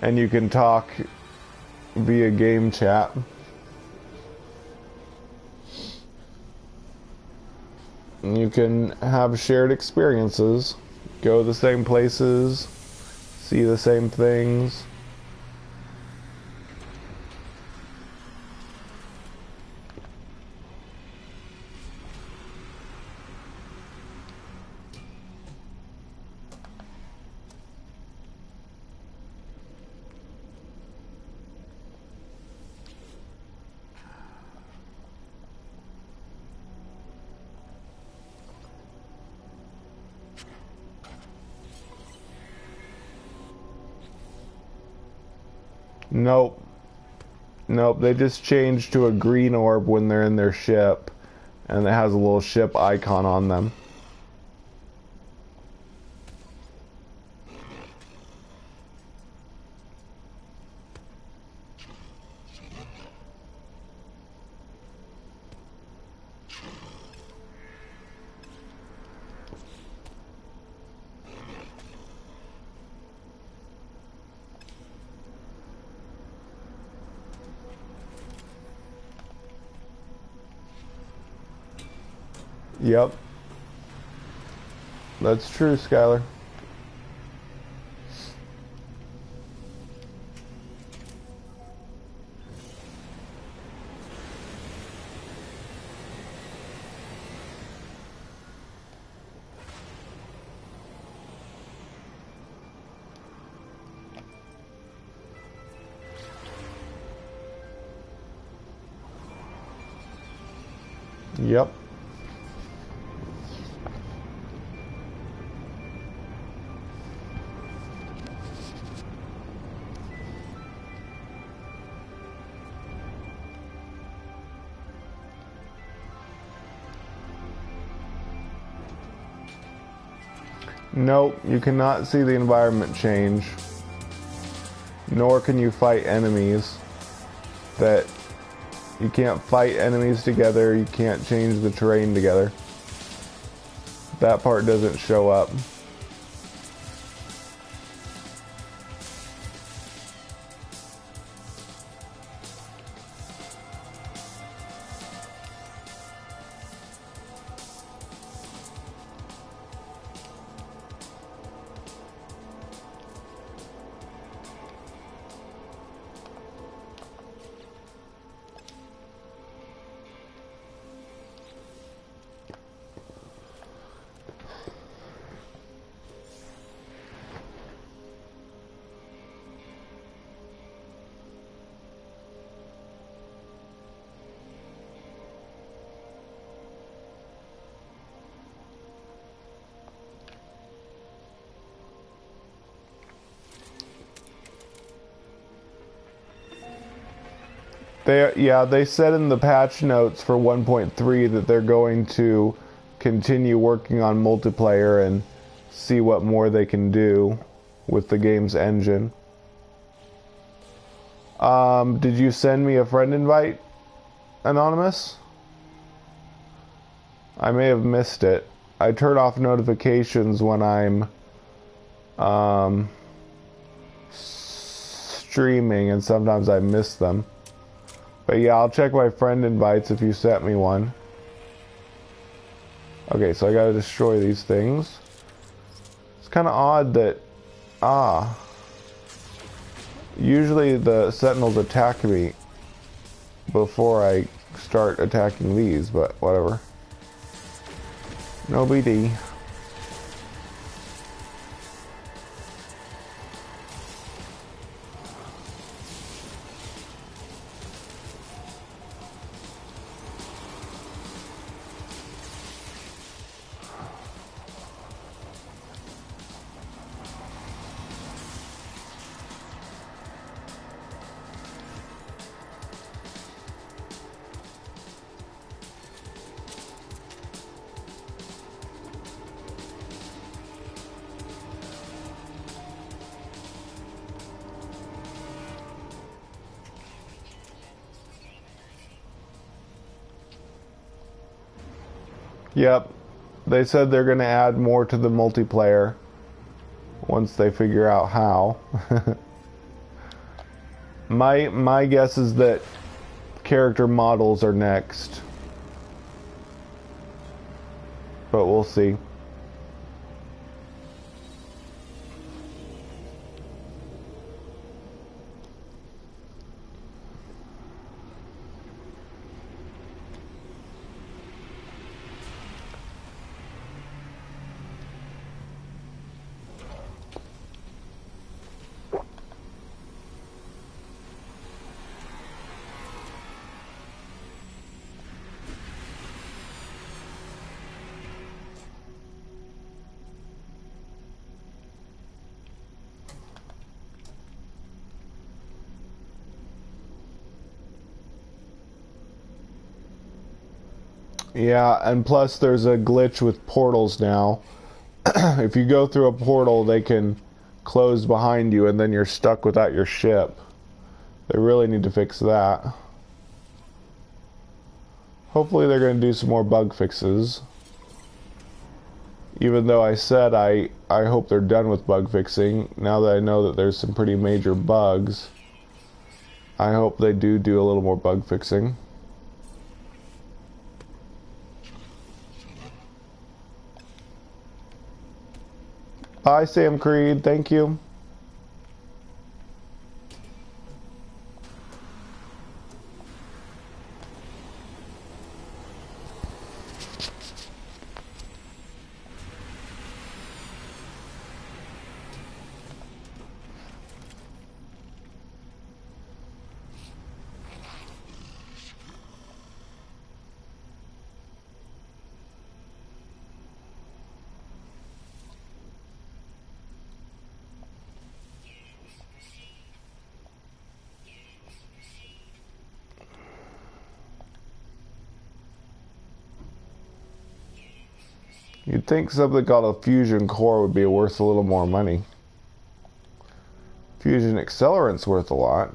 and you can talk via game chat. And you can have shared experiences, go the same places, see the same things. Nope. Nope, they just change to a green orb when they're in their ship, and it has a little ship icon on them. Yep. That's true, Skylar. Yep. Nope, you cannot see the environment change. Nor can you fight enemies. You can't fight enemies together, you can't change the terrain together. That part doesn't show up. They said in the patch notes for 1.3 that they're going to continue working on multiplayer and see what more they can do with the game's engine. Did you send me a friend invite, Anonymous? I may have missed it. I turn off notifications when I'm streaming, and sometimes I miss them. But yeah, I'll check my friend invites if you sent me one. Okay, so I gotta destroy these things. It's kind of odd that... Usually the sentinels attack me before I start attacking these, but whatever. No BD. Yep, they said they're going to add more to the multiplayer once they figure out how. My guess is that character models are next, but we'll see. Yeah, and plus there's a glitch with portals now. If you go through a portal, they can close behind you and then you're stuck without your ship. They really need to fix that. Hopefully they're going to do some more bug fixes. Even though I said I hope they're done with bug fixing, now that I know that there's some pretty major bugs, I hope they do a little more bug fixing. Bye, Sam Creed. Thank you. You'd think something called a fusion core would be worth a little more money. Fusion accelerant's worth a lot.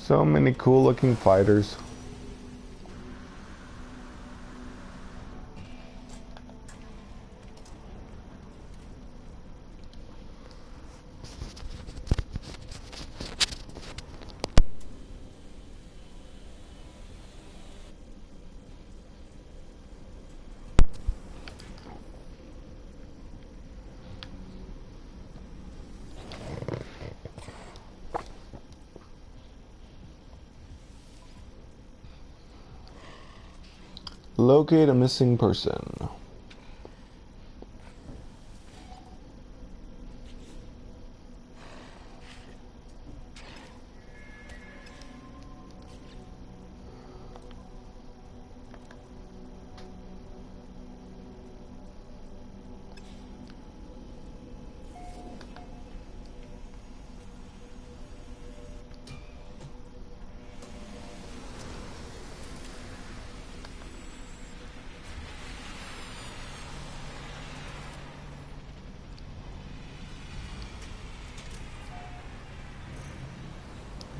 So many cool looking fighters. Locate a missing person.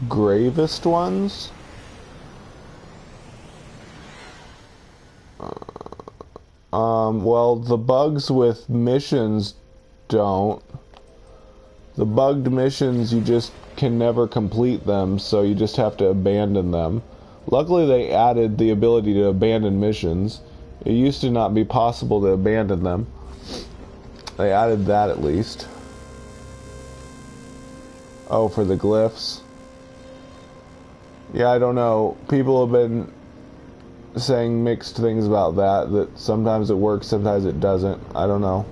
Gravest ones? Well, the bugs with missions don't. The bugged missions, you just can never complete them, so you just have to abandon them. Luckily, they added the ability to abandon missions. It used to not be possible to abandon them. They added that at least. Oh, for the glyphs. Yeah, I don't know. People have been saying mixed things about that. That sometimes it works, sometimes it doesn't. I don't know.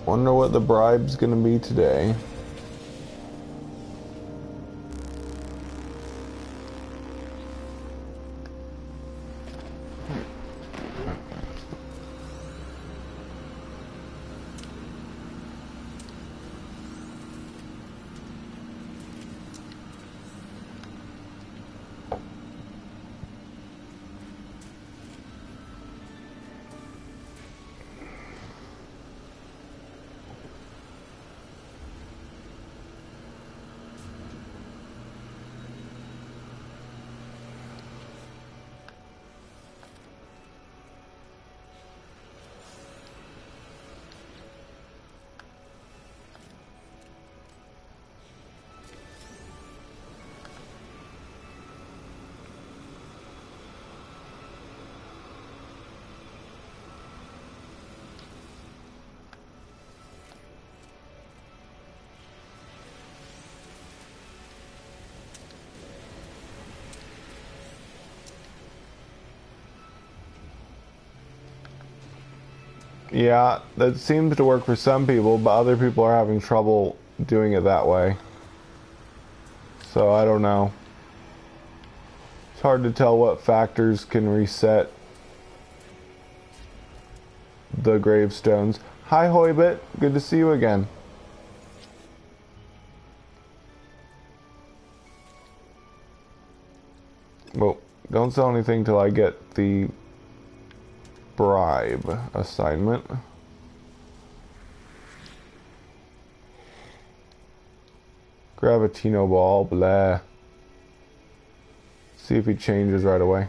Wonder what the bribe's gonna be today. Yeah, that seems to work for some people, but other people are having trouble doing it that way. So I don't know. It's hard to tell what factors can reset the gravestones. Hi Hoybit, good to see you again. Well, don't sell anything till I get the bribe assignment. Gravitino ball, blah. See if he changes right away.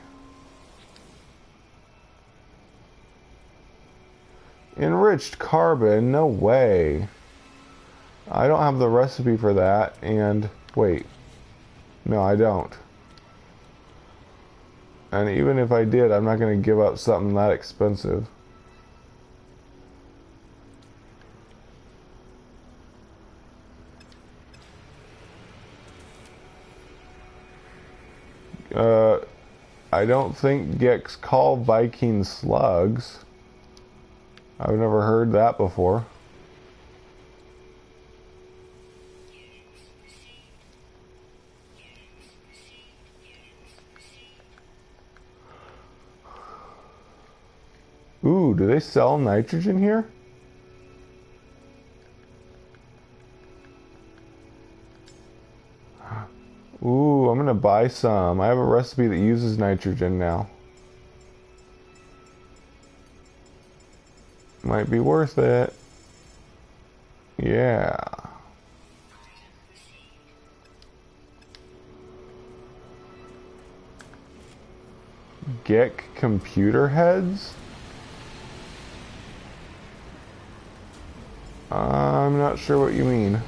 Enriched carbon, no way. I don't have the recipe for that, and wait. No, I don't. And even if I did, I'm not going to give up something that expensive. I don't think Gex call Viking slugs. I've never heard that before. Ooh, do they sell nitrogen here? Ooh, I'm gonna buy some. I have a recipe that uses nitrogen now. Might be worth it. Yeah. Get computer heads? I'm not sure what you mean.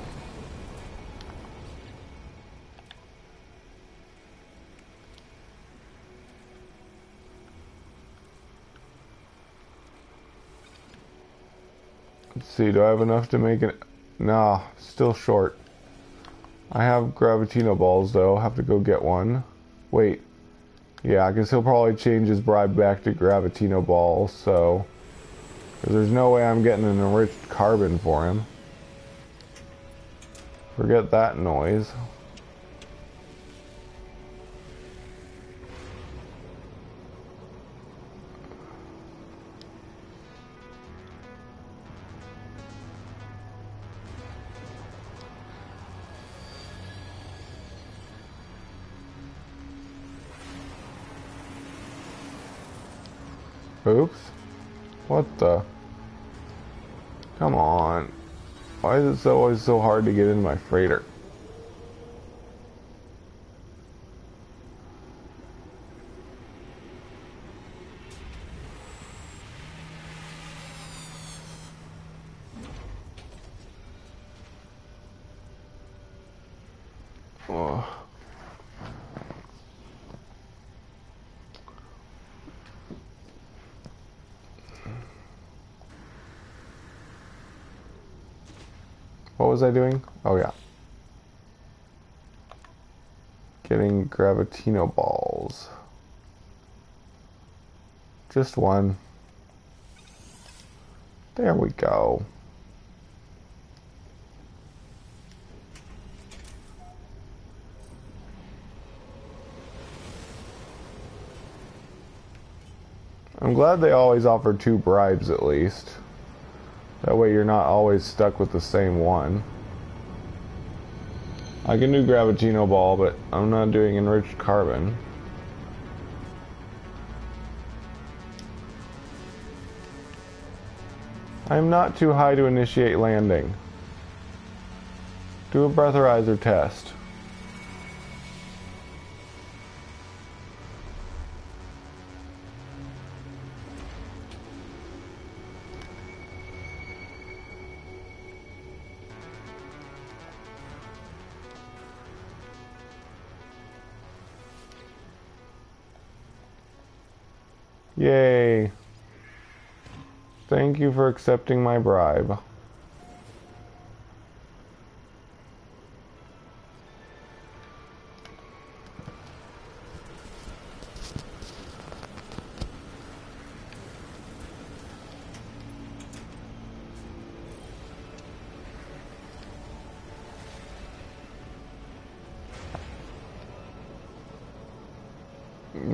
see, do I have enough to make it? Nah, still short. I have Gravitino balls though. I'll have to go get one. Wait. Yeah, I guess he'll probably change his bribe back to Gravitino balls, so... Because there's no way I'm getting an enriched carbon for him. Forget that noise. Oops. What the? Come on. Why is it always so hard to get in my freighter? Oh. What was I doing? Oh yeah. Getting Gravitino balls. Just one. There we go. I'm glad they always offer 2 bribes at least. That way you're not always stuck with the same one. I can do Gravitino ball, but I'm not doing enriched carbon. I'm not too high to initiate landing. Do a breathalyzer test. Yay. Thank you for accepting my bribe.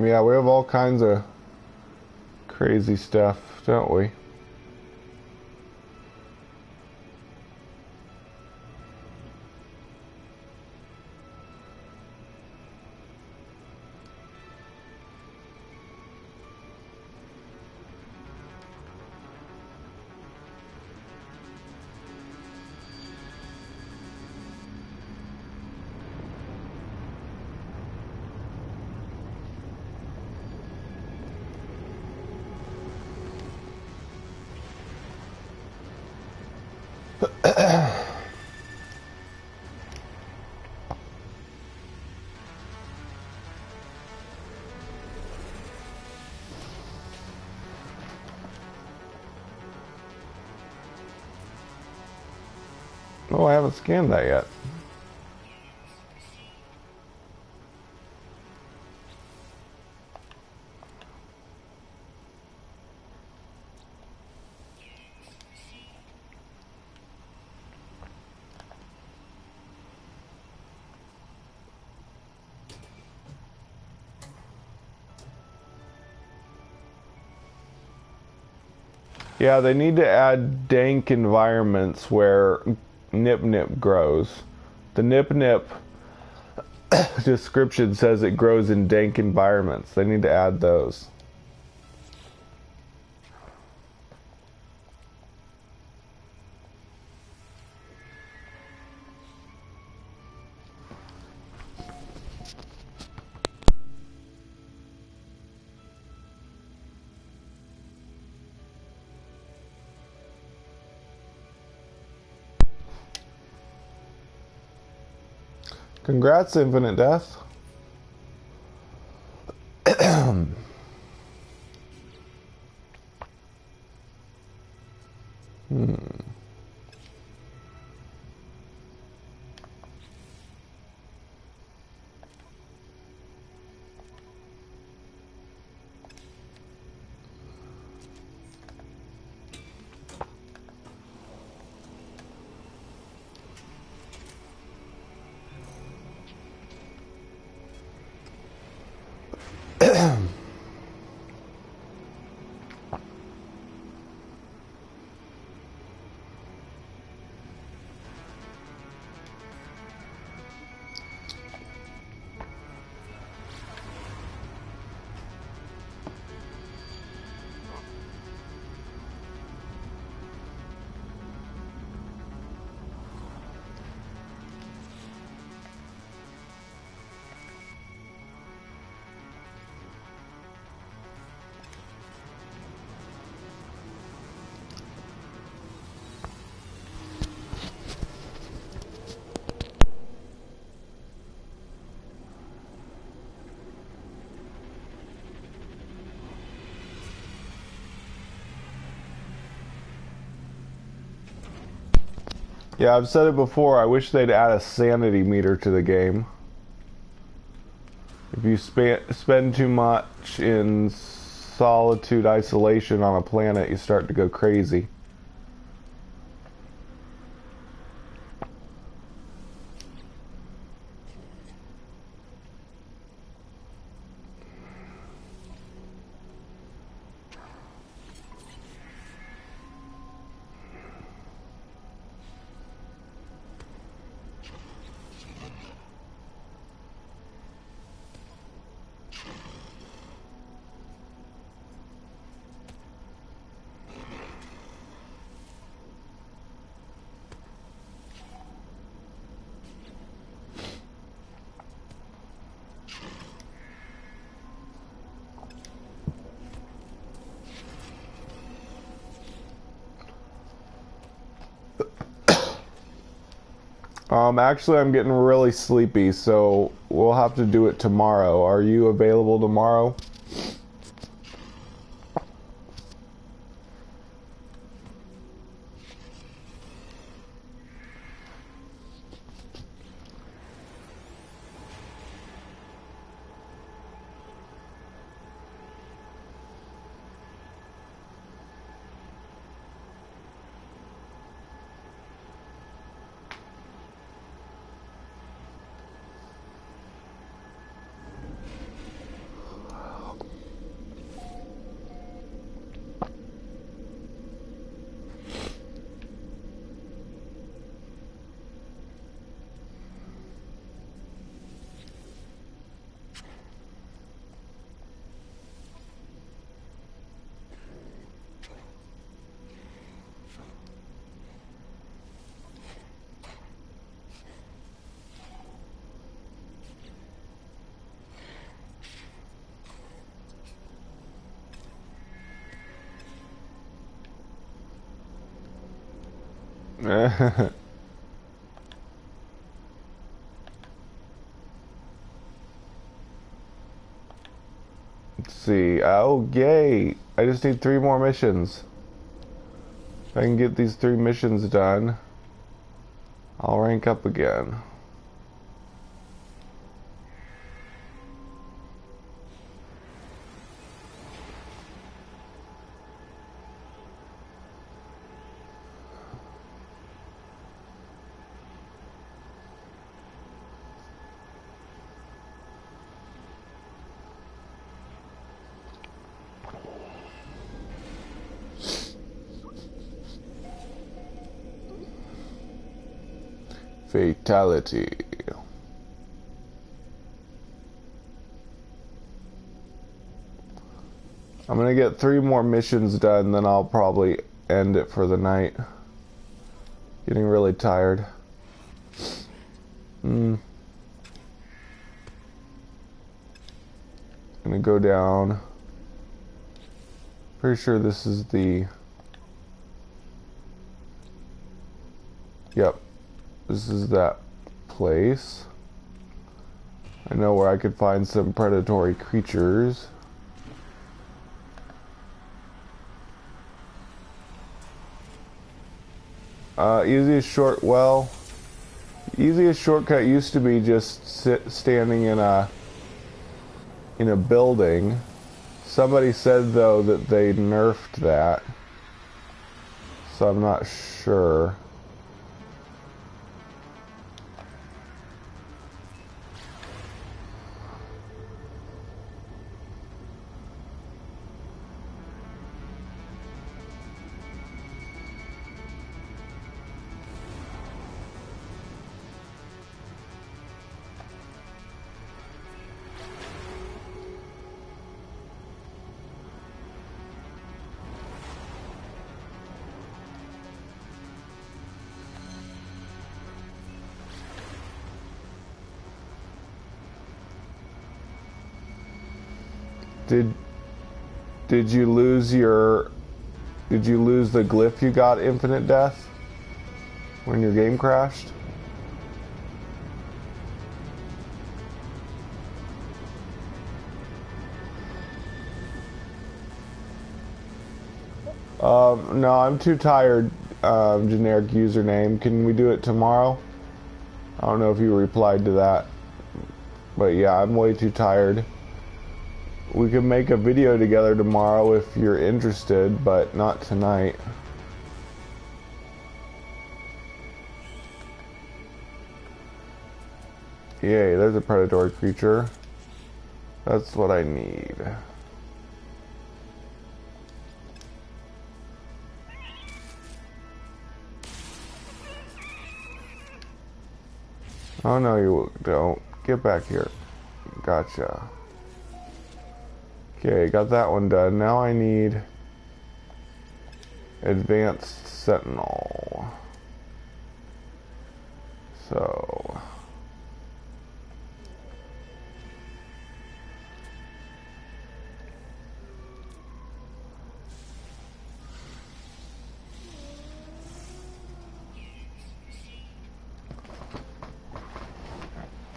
Yeah, we have all kinds of crazy stuff, don't we? Oh, I haven't scanned that yet. Yeah, they need to add dank environments where Nip Nip grows. The Nip Nip description says it grows in dank environments. They need to add those. Congrats, Infinite Death. Yeah, I've said it before, I wish they'd add a sanity meter to the game. If you spend too much in solitude isolation on a planet, you start to go crazy. Actually, I'm getting really sleepy, so we'll have to do it tomorrow. Are you available tomorrow? Let's see. Oh, yay! I just need 3 more missions. If I can get these 3 missions done, I'll rank up again. Fatality. I'm gonna get 3 more missions done, then I'll probably end it for the night. Getting really tired. Gonna go down. Pretty sure this is the... Yep. This is that place. I know where I could find some predatory creatures. Easiest shortcut used to be just standing in a building. Somebody said though that they nerfed that, so I'm not sure. Did you lose the glyph you got, Infinite Death, when your game crashed? No, I'm too tired. generic username. Can we do it tomorrow? I don't know if you replied to that. But yeah, I'm way too tired. We can make a video together tomorrow if you're interested, but not tonight. Yay, there's a predatory creature. That's what I need. Oh no, you don't. Get back here. Gotcha. Okay, got that one done. Now I need advanced sentinel. So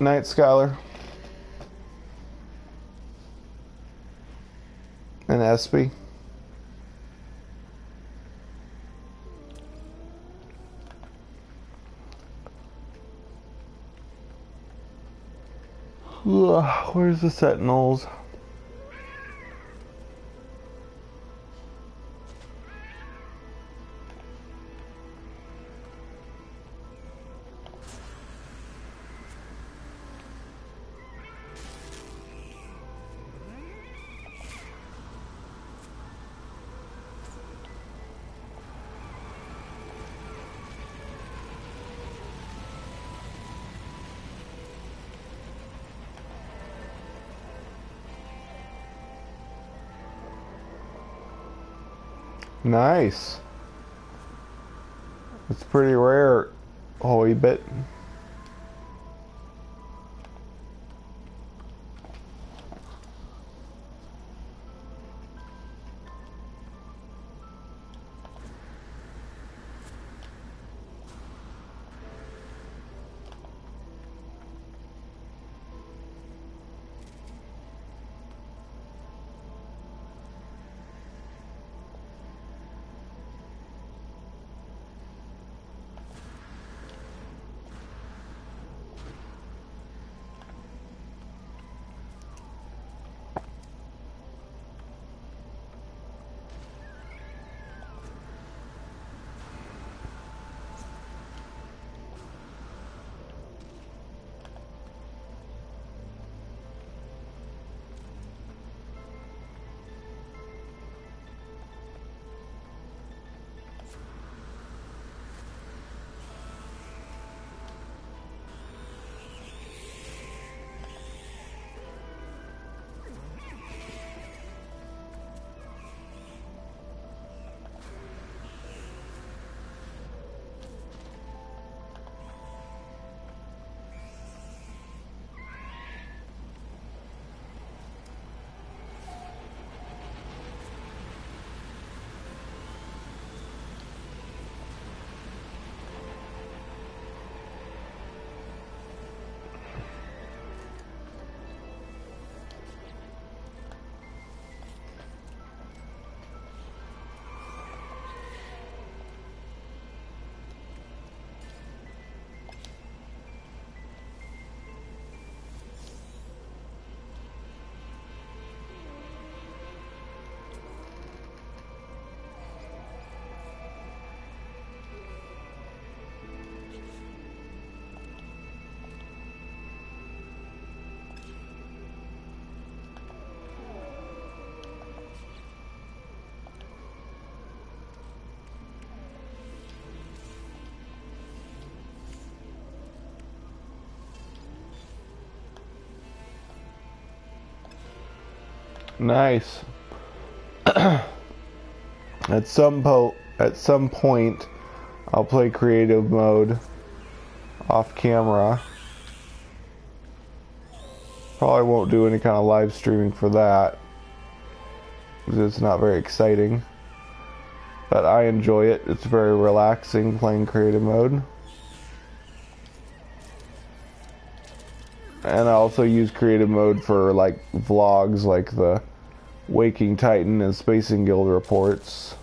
night, Skylar. And Espy. Where's the sentinels? Nice. It's pretty rare, holy bit. Nice. At some point, I'll play creative mode off camera. Probably won't do any kind of live streaming for that, because it's not very exciting. But I enjoy it. It's very relaxing playing creative mode. And I also use creative mode for like vlogs, like the Waking Titan and Spacing Guild reports.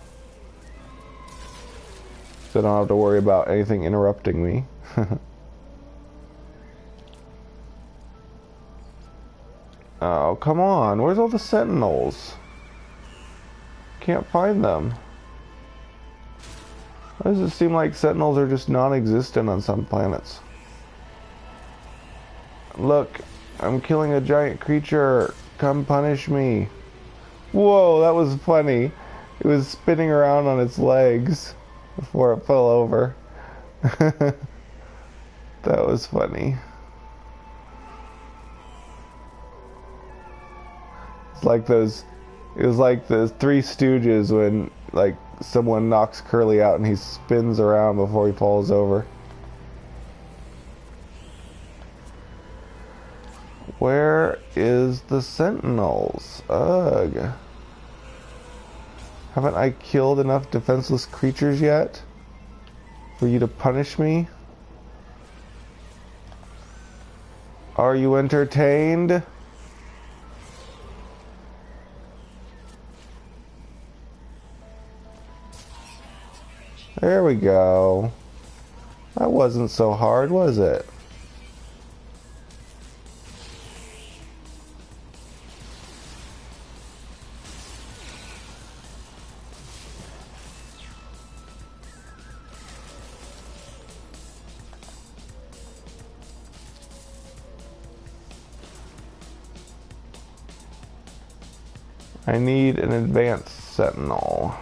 So I don't have to worry about anything interrupting me. Oh, come on. Where's all the sentinels? Can't find them. Why does it seem like sentinels are just non-existent on some planets? Look, I'm killing a giant creature. Come punish me. Whoa, that was funny. It was spinning around on its legs before it fell over. That was funny. It's like those... It was like the Three Stooges when, like, someone knocks Curly out and he spins around before he falls over. Where is the sentinels? Ugh. Haven't I killed enough defenseless creatures yet for you to punish me? Are you entertained? There we go. That wasn't so hard, was it? I need an advanced sentinel.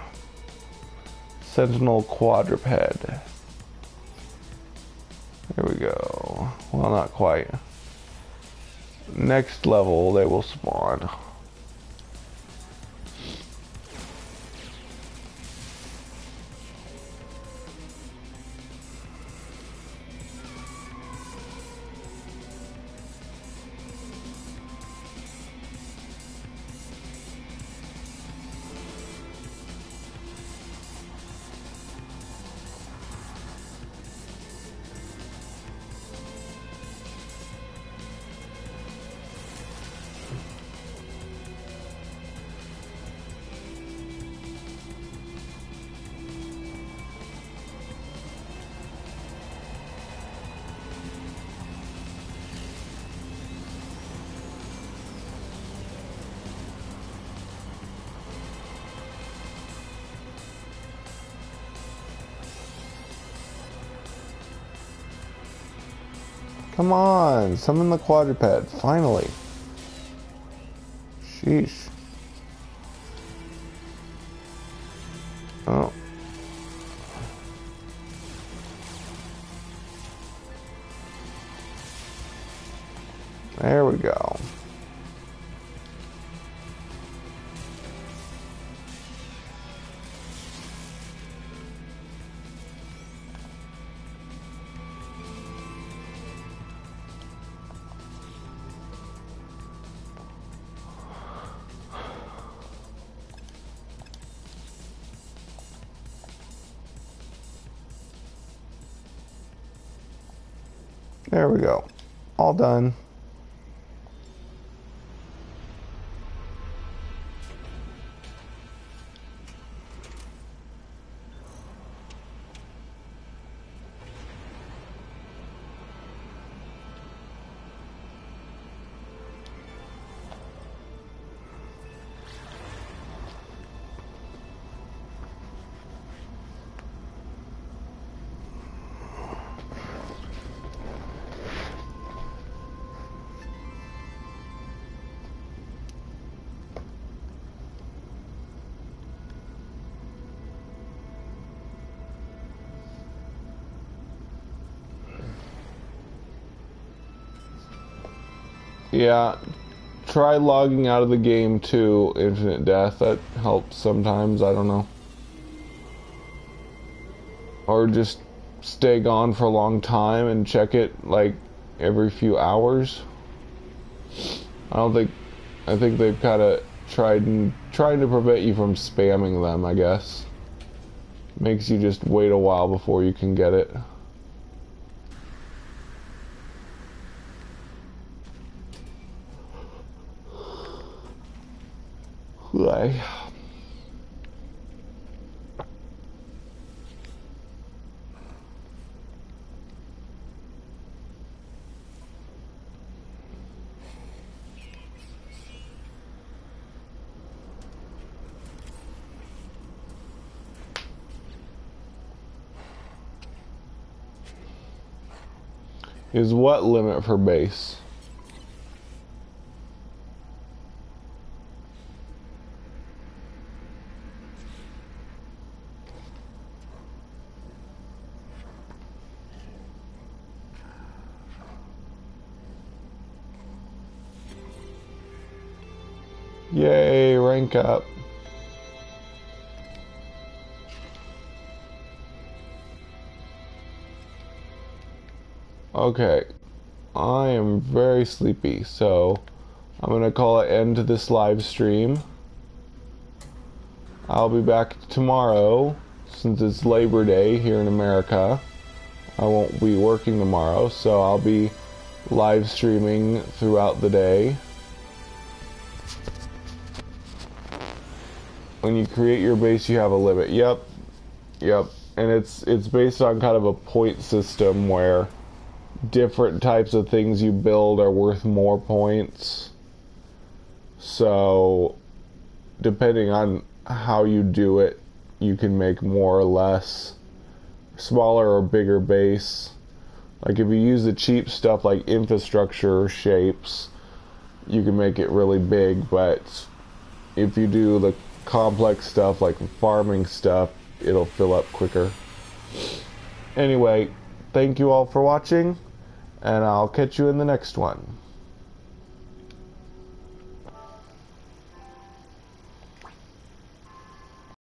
Sentinel quadruped. There we go. Well, not quite. Next level, they will spawn. Come on, summon the quadruped, finally. Sheesh. Oh. There we go. There we go. All done. Yeah, try logging out of the game to Infinite Death. That helps sometimes, I don't know. Or just stay gone for a long time and check it like every few hours. I think they've kind of trying to prevent you from spamming them, I guess. Makes you just wait a while before you can get it. Like, Is what limit for base? Yay, rank up. Okay, I am very sleepy, so I'm gonna call an end to this live stream. I'll be back tomorrow, since it's Labor Day here in America. I won't be working tomorrow, so I'll be live streaming throughout the day. When you create your base, you have a limit. Yep. And it's based on kind of a point system where different types of things you build are worth more points. So, depending on how you do it, you can make more or less, smaller or bigger base. Like if you use the cheap stuff like infrastructure shapes, you can make it really big, but if you do the complex stuff like farming stuff, it'll fill up quicker. Anyway, thank you all for watching, and I'll catch you in the next one.